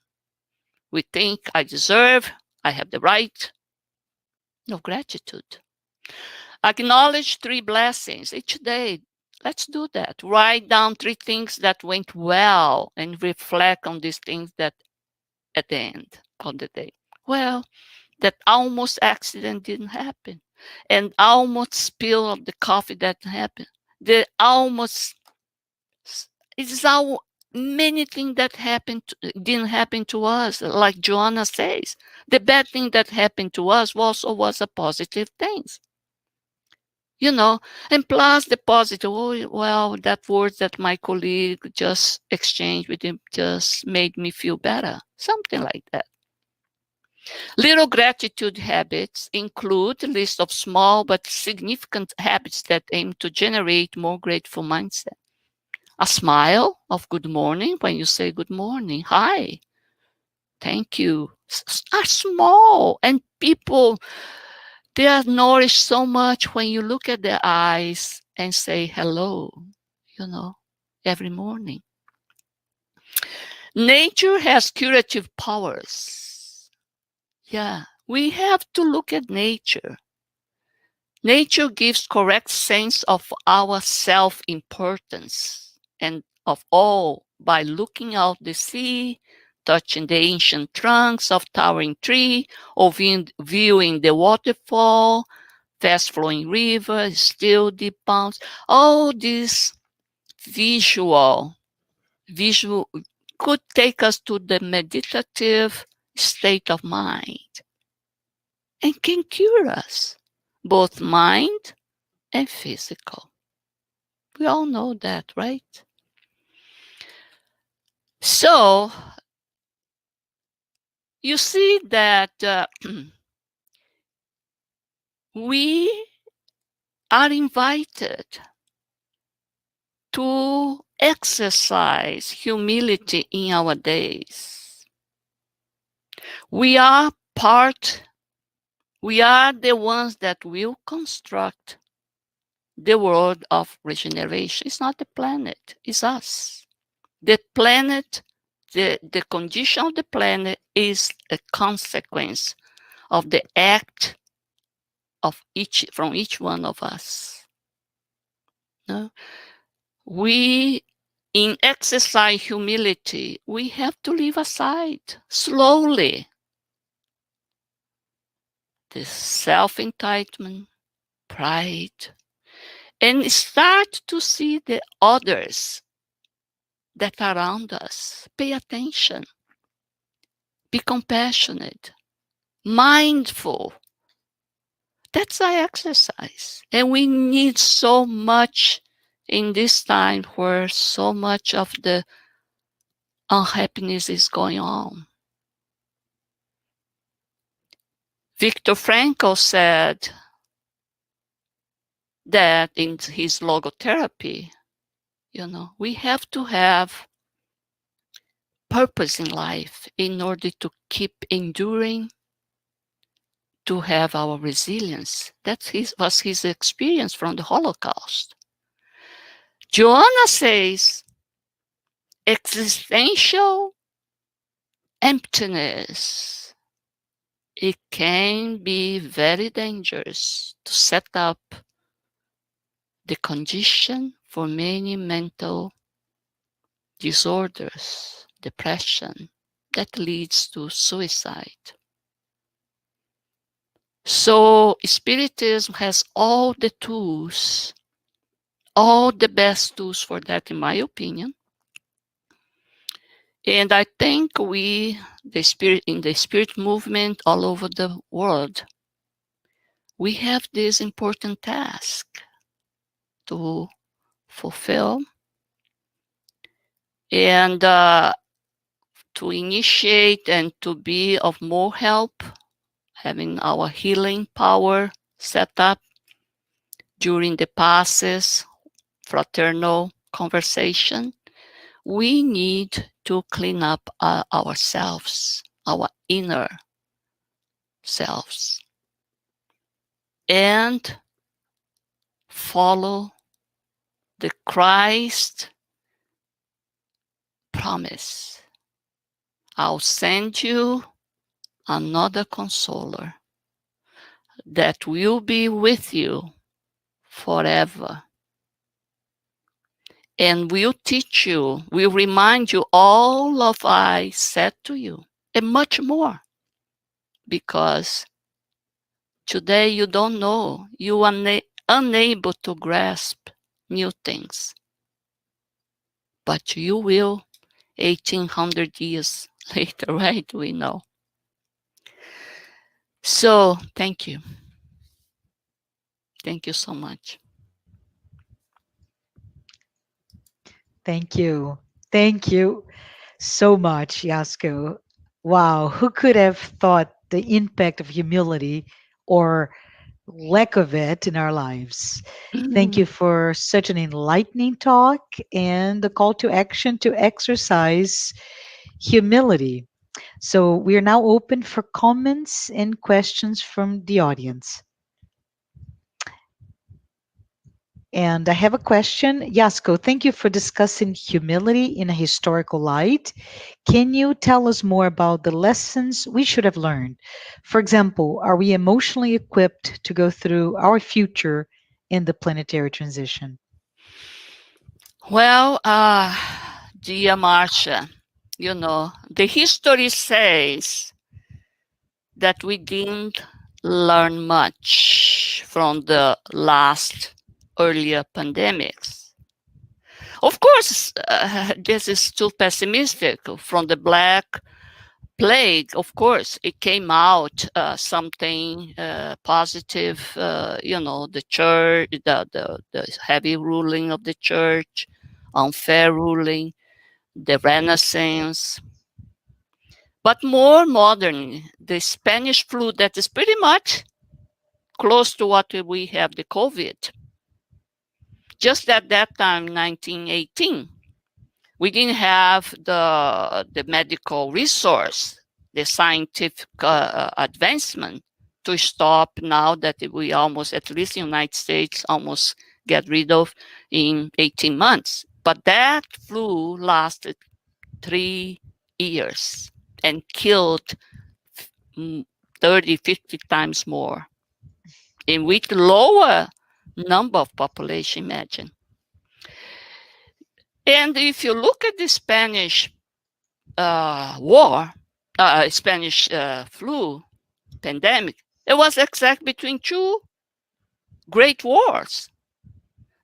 We think I deserve, I have the right. No gratitude. Acknowledge 3 blessings each day. Let's do that. Write down 3 things that went well and reflect on these things that at the end of the day. Well, that almost accident didn't happen. And almost spill of the coffee that happened. The almost, it's our many things that didn't happen to us. Like Joanna says, the bad thing that happened to us also was a positive thing. And plus the positive, oh, well, that word that my colleague just exchanged with him just made me feel better. Something like that. Little gratitude habits include a list of small but significant habits that aim to generate more grateful mindset. A smile of good morning when you say good morning. Hi. Thank you. Are small, and people, they are nourished so much when you look at their eyes and say hello, every morning. Nature has curative powers. Yeah, we have to look at nature. Nature gives correct sense of our self-importance and of all by looking out the sea, touching the ancient trunks of towering tree, or viewing the waterfall, fast-flowing river, still deep ponds. All this visual, visual could take us to the meditative state of mind and can cure us, both mind and physical. We all know that, right? So you see that we are invited to exercise humility in our days. We are the ones that will construct the world of regeneration. It's not the planet, it's us. The planet, the condition of the planet is a consequence of the act of each one of us. No? We, in exercise humility, we have to leave aside slowly this self-entitlement, pride, and start to see the others that are around us. Pay attention. Be compassionate, mindful. That's our exercise. And we need so much in this time where so much of the unhappiness is going on. Viktor Frankl said that in his logotherapy, we have to have purpose in life in order to keep enduring, to have our resilience. That was his experience from the Holocaust. Joanna says existential emptiness, it can be very dangerous to set up the condition for many mental disorders, depression, that leads to suicide. So Spiritism has all the tools, all the best tools for that, in my opinion. And I think in the spirit movement all over the world, we have this important task to fulfill and to initiate and to be of more help, having our healing power set up during the passes, fraternal conversation. We need to clean up ourselves, our inner selves, and follow the Christ promise. I'll send you another consoler that will be with you forever and will teach you, will remind you all of I said to you and much more, because today you don't know, you are unable to grasp new things, but you will 1800 years later, right? We know. So thank you. Thank you so much. Thank you. Thank you so much, Yasko. Wow, who could have thought the impact of humility or lack of it in our lives? Thank you for such an enlightening talk and the call to action to exercise humility. So we are now open for comments and questions from the audience. And I have a question. Yasko, thank you for discussing humility in a historical light. Can you tell us more about the lessons we should have learned? For example, are we emotionally equipped to go through our future in the planetary transition? Well, dear Marcia, the history says that we didn't learn much from the last earlier pandemics. Of course, this is too pessimistic. From the Black Plague, of course, it came out something positive. The church, the heavy ruling of the church, unfair ruling, the Renaissance. But more modern, the Spanish flu that is pretty much close to what we have the COVID. Just at that time, 1918, we didn't have the medical resource, the scientific advancement to stop now that we almost, at least in the United States, almost get rid of in 18 months. But that flu lasted 3 years and killed 30, 50 times more. And with lower number of population, imagine. And if you look at the Spanish Spanish flu pandemic, it was exact between two great wars.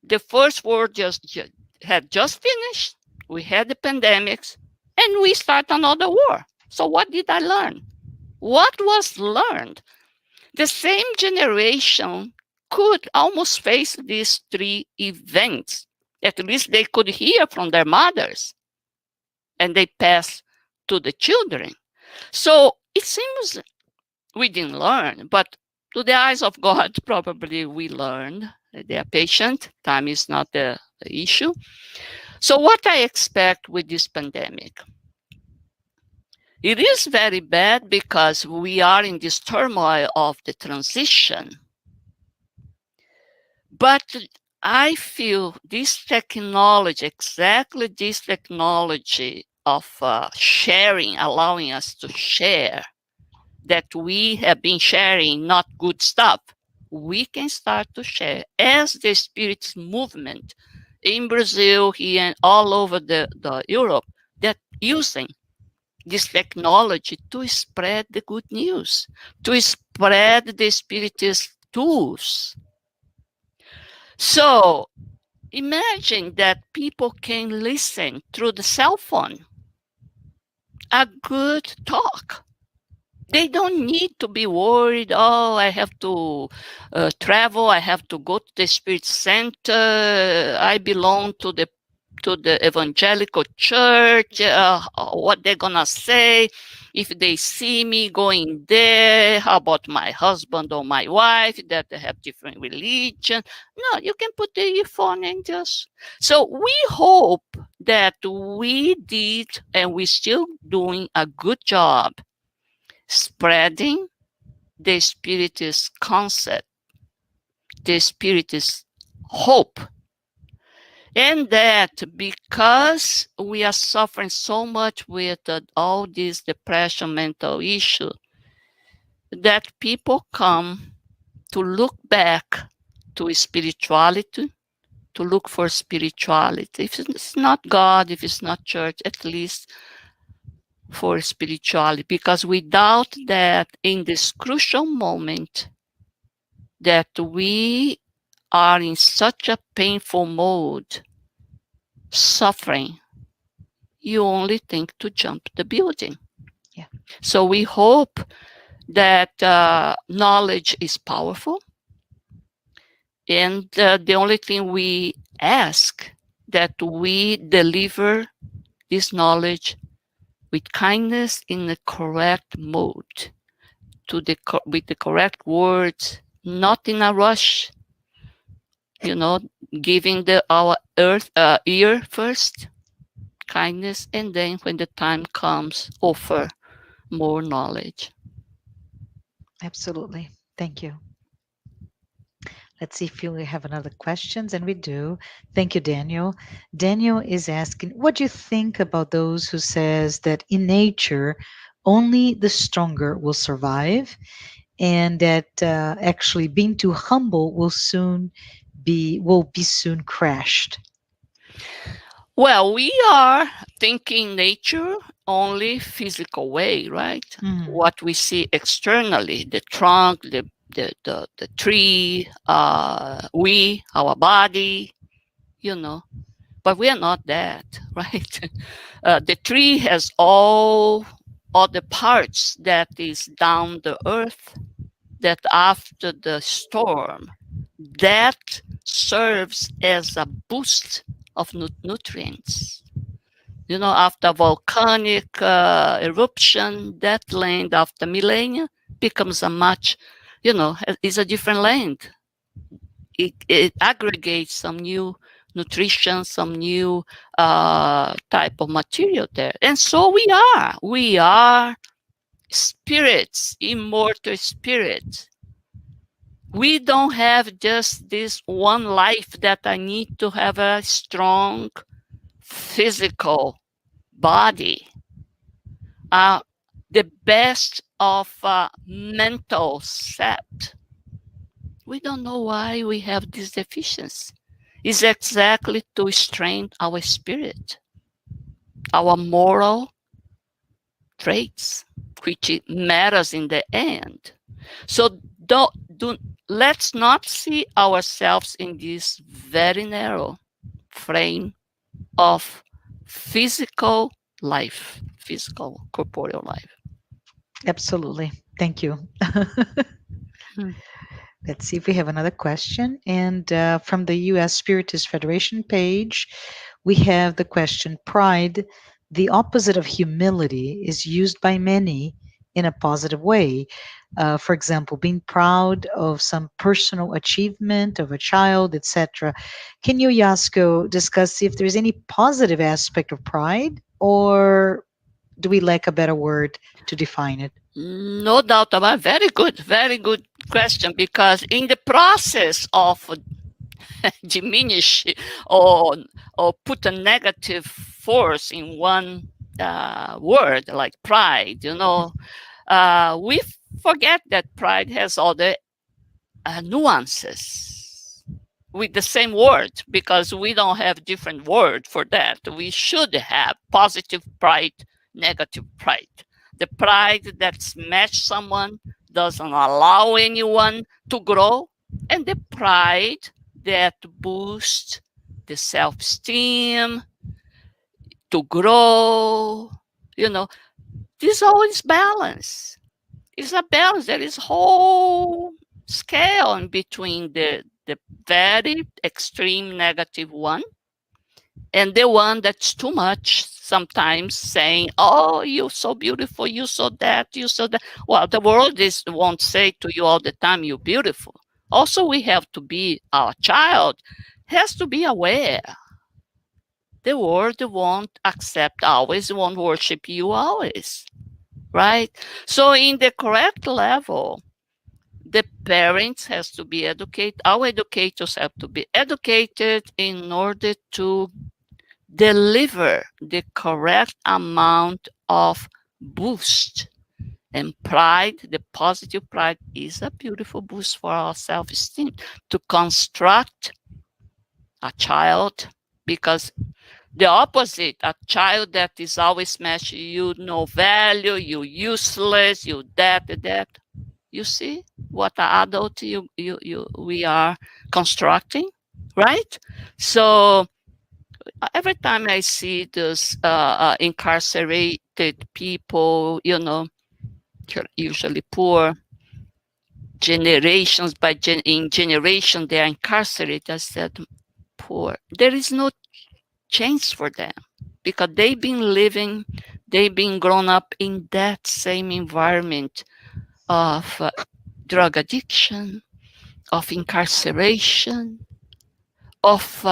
The first war had just finished. We had the pandemics, and we start another war. So what did I learn? What was learned? The same generation could almost face these three events. At least they could hear from their mothers, and they pass to the children. So it seems we didn't learn, but to the eyes of God, probably we learned. They are patient. Time is not the issue. So what I expect with this pandemic, it is very bad because we are in this turmoil of the transition. But I feel this technology, exactly this technology of sharing, allowing us to share, that we have been sharing not good stuff, we can start to share as the Spiritist movement in Brazil, here, and all over the Europe, that using this technology to spread the good news, to spread the Spiritist tools. So imagine that people can listen through the cell phone, a good talk. They don't need to be worried, oh, I have to travel, I have to go to the Spirit Center, I belong to the evangelical church, what they're gonna say if they see me going there, how about my husband or my wife that have different religion. No, you can put the earphone and just. So we hope that we did and we're still doing a good job spreading the Spiritist concept, the Spiritist hope. And that because we are suffering so much with all this depression, mental issue, that people come to look back to spirituality, to look for spirituality. If it's not God, if it's not church, at least for spirituality. Because without that, in this crucial moment that we are in such a painful mode, suffering, you only think to jump the building. Yeah. So we hope that knowledge is powerful. And the only thing we ask that we deliver this knowledge with kindness in the correct mode, with the correct words, not in a rush, giving our ear first, kindness, and then when the time comes, offer more knowledge. Absolutely. Thank you. Let's see if we have another questions, and we do. Thank you, Daniel. Daniel is asking, what do you think about those who says that in nature only the stronger will survive, and that actually being too humble will be soon crashed? Well, we are thinking nature only physical way, right? Mhm. What we see externally, the trunk, the tree, our body, but we are not that, right? The tree has all the parts that is down the earth, that after the storm, that serves as a boost of nutrients. After volcanic eruption, that land after millennia becomes is a different land. It aggregates some new nutrition, some new type of material there. And so we are. We are spirits, immortal spirits. We don't have just this one life that I need to have a strong physical body. The best of mental set. We don't know why we have this deficiency. It's exactly to strengthen our spirit, our moral traits, which it matters in the end. So let's not see ourselves in this very narrow frame of physical life, physical corporeal life. Absolutely. Thank you. Let's see if we have another question. And from the U.S. Spiritist Federation page, we have the question: pride, the opposite of humility, is used by many in a positive way. For example, being proud of some personal achievement of a child, etc. Can you, Yasko, discuss if there's any positive aspect of pride, or do we lack a better word to define it? No doubt about it. Very good question, because in the process of diminish or put a negative force in one word like pride, we forget that pride has all the nuances with the same word, because we don't have different word for that. We should have positive pride, negative pride. The pride that smash someone, doesn't allow anyone to grow, and the pride that boosts the self-esteem to grow. This always balance. It's a balance. There is whole scale in between the very extreme negative one and the one that's too much, sometimes saying, oh, you're so beautiful, you so that, you so that. Well, the world won't say to you all the time, you're beautiful. Also, we have to be, our child has to be aware. The world won't accept always, won't worship you always, right? So in the correct level, the parents has to be educated. Our educators have to be educated in order to deliver the correct amount of boost. And pride, the positive pride, is a beautiful boost for our self-esteem to construct a child, because the opposite, a child that is always smashed, you no value, you useless, you that. You see what adult we are constructing, right? So every time I see those incarcerated people, usually poor, generations in generation they are incarcerated, I said, poor. There is no chance for them, because they've been grown up in that same environment of drug addiction, of incarceration, of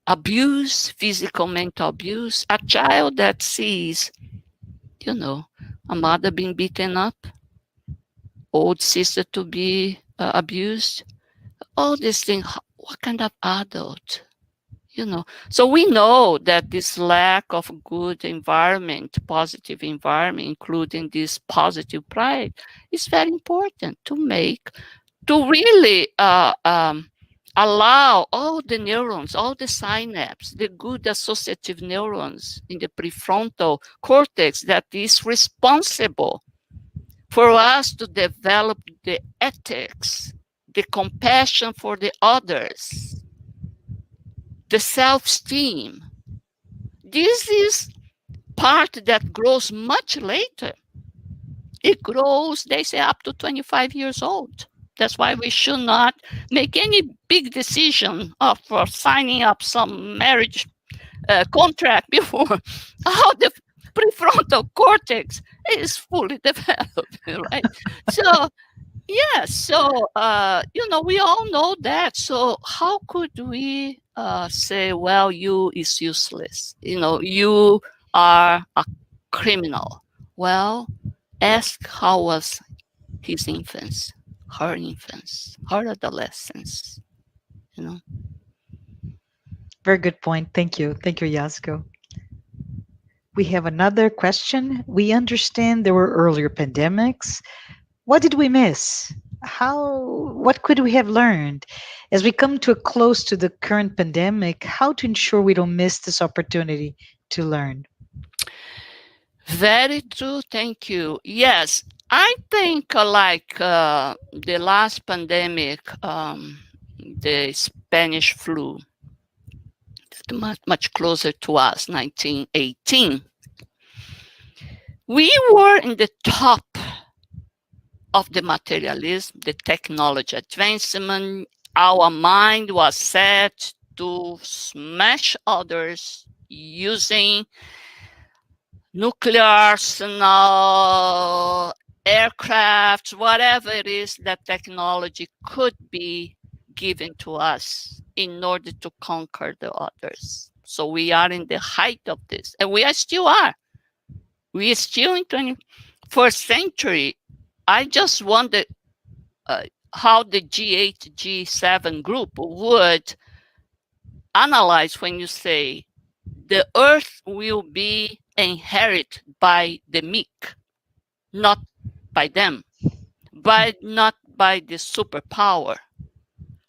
abuse, physical, mental abuse. A child that sees, a mother being beaten up, old sister to be abused, all these things. What kind of adult? So we know that this lack of good environment, positive environment, including this positive pride, is very important to really allow all the neurons, all the synapses, the good associative neurons in the prefrontal cortex that is responsible for us to develop the ethics, the compassion for the others, the self-esteem. This is part that grows much later. It grows, they say, up to 25 years old. That's why we should not make any big decision for signing up some marriage contract before how the prefrontal cortex is fully developed, right? So, yes, so, we all know that. So how could we say, well, you is useless? You are a criminal. Well, ask how was his infance, her adolescence, Very good point. Thank you. Thank you, Yasko. We have another question. We understand there were earlier pandemics. What did we miss? What could we have learned? As we come to a close to the current pandemic, how to ensure we don't miss this opportunity to learn? Very true. Thank you. Yes, I think like the last pandemic, the Spanish flu, much closer to us, 1918. We were in the top of the materialism, the technology advancement. Our mind was set to smash others using nuclear arsenal, aircraft, whatever it is that technology could be given to us in order to conquer the others. So we are in the height of this, and we still are. We are still in 21st century. I just wonder how the G8, G7 group would analyze when you say the earth will be inherited by the meek, not by them, not by the superpower,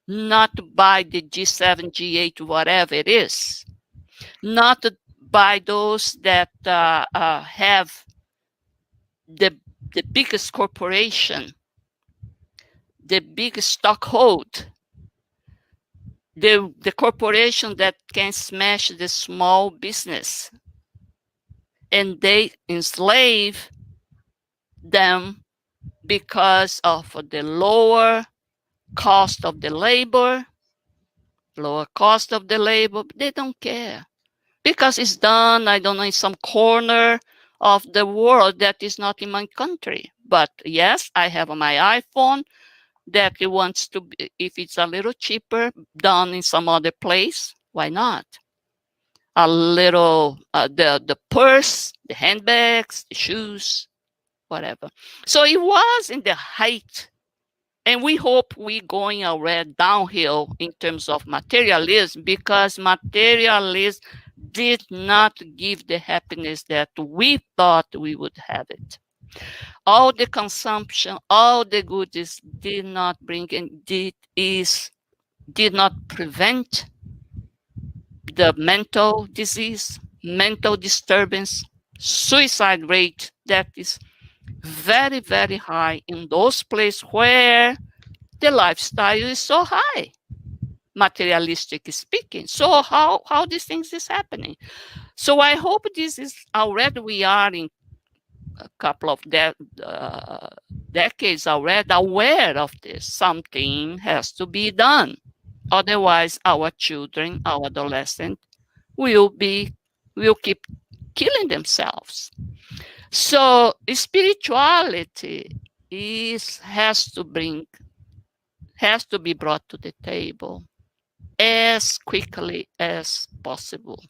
not by the G7, G8, whatever it is, not by those that have the biggest corporation, the biggest stockhold, the corporation that can smash the small business, and they enslave them because of the lower cost of the labor. They don't care because it's done, I don't know, in some corner of the world that is not in my country. But yes, I have my iPhone that it wants to be, if it's a little cheaper, done in some other place, why not? A little, the purse, the handbags, the shoes, whatever. So it was in the height, and we hope we're going already downhill in terms of materialism, because materialism did not give the happiness that we thought we would have it. All the consumption, all the goodies did not bring and did not prevent the mental disease, mental disturbance, suicide rate that is very, very high in those places where the lifestyle is so high, materialistic speaking. So how these things is happening? So I hope this is already, we are in a couple of decades already aware of this. Something has to be done. Otherwise, our children, our adolescents will keep killing themselves. So spirituality has to be brought to the table as quickly as possible.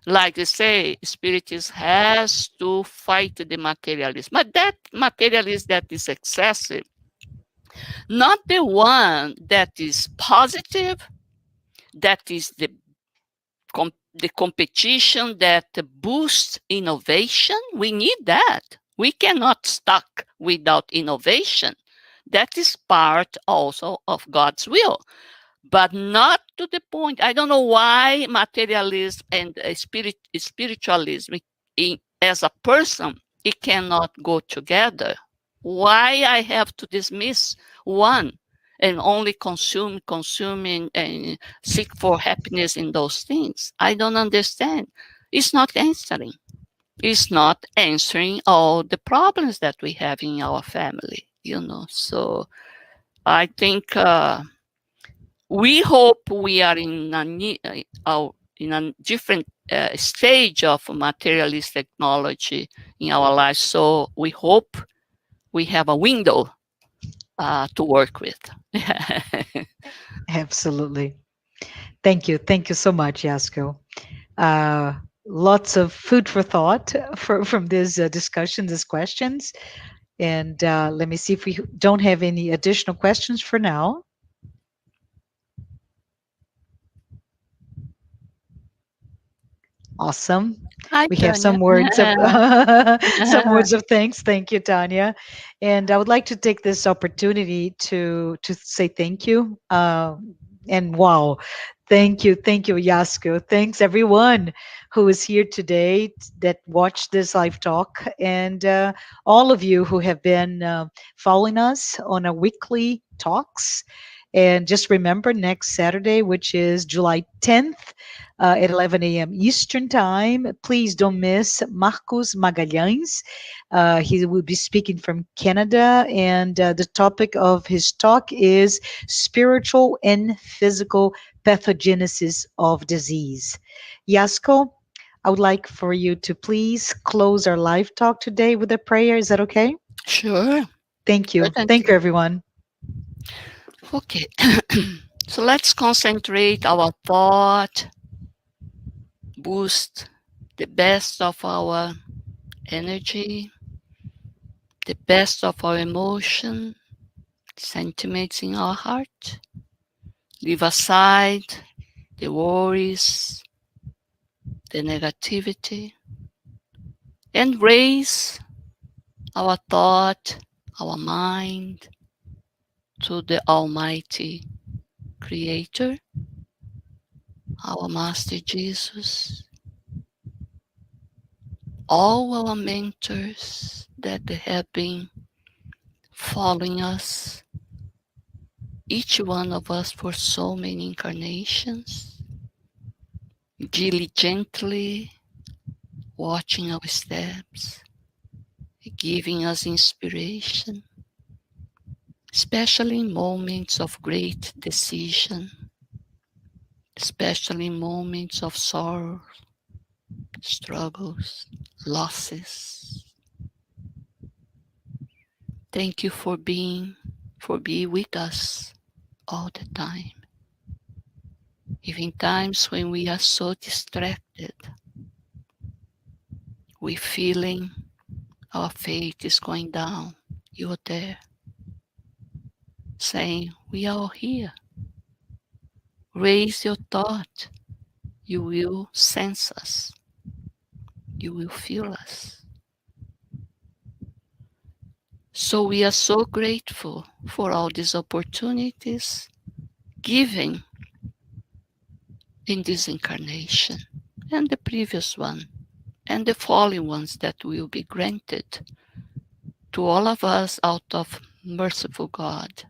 Like I say, Spiritism has to fight the materialism. But that materialism that is excessive not the one that is positive, that is the competition that boosts innovation. We need that. We cannot stuck without innovation. That is part also of God's will, but not to the point. I don't know why materialism and spiritualism as a person, it cannot go together. Why I have to dismiss one and only consuming and seek for happiness in those things? I don't understand. It's not answering. It's not answering all the problems that we have in our family, So I think we hope we are in a different stage of materialist technology in our lives. So we hope we have a window to work with. Absolutely. Thank you. Thank you so much, Yasko. Lots of food for thought from these discussions, these questions. And let me see if we don't have any additional questions for now. Awesome. Hi, We have Tanya. some words of some words of thanks. Thank you, Tanya. And I would like to take this opportunity to say thank you. And wow, thank you, Yasko. Thanks everyone who is here today that watched this live talk, and all of you who have been following us on our weekly talks. And just remember, next Saturday, which is July 10th, at 11 a.m. Eastern Time. Please don't miss Marcos Magalhães. He will be speaking from Canada, and the topic of his talk is spiritual and physical pathogenesis of disease. Yasko, I would like for you to please close our live talk today with a prayer. Is that okay? Sure. Thank you. Certainly. Thank you, everyone. Okay. So let's concentrate our thought, boost the best of our energy, the best of our emotion, sentiments in our heart. Leave aside the worries, the negativity, and raise our thought, our mind to the Almighty Creator, our Master Jesus, all our mentors that have been following us, each one of us for so many incarnations, diligently watching our steps, giving us inspiration, especially in moments of great decision, especially in moments of sorrow, struggles, losses. Thank you for being with us all the time. Even times when we are so distracted, we feeling our faith is going down. You're there, saying, we are all here. Raise your thought. You will sense us. You will feel us. So we are so grateful for all these opportunities given in this incarnation and the previous one and the following ones that will be granted to all of us out of merciful God.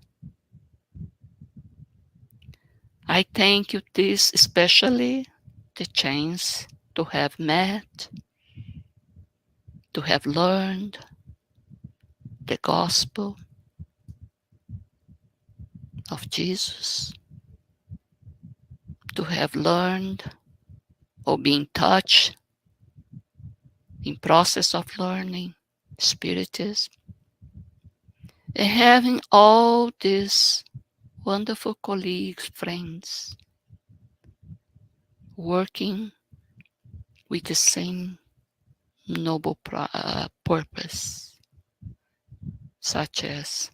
I thank you this especially the chance to have met, to have learned the gospel of Jesus, to have learned or been touched in process of learning Spiritism, and having all these wonderful colleagues, friends, working with the same noble purpose, such as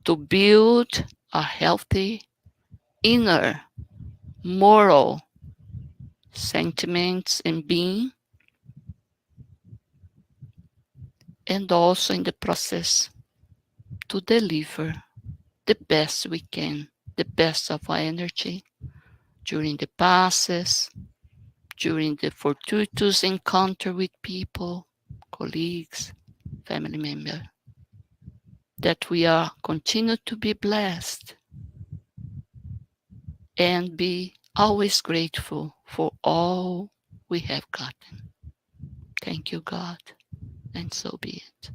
to build a healthy inner moral sentiments and being, and also in the process to deliver the best we can, the best of our energy during the passes, during the fortuitous encounter with people, colleagues, family members, that we are continue to be blessed and be always grateful for all we have gotten. Thank you, God, and so be it.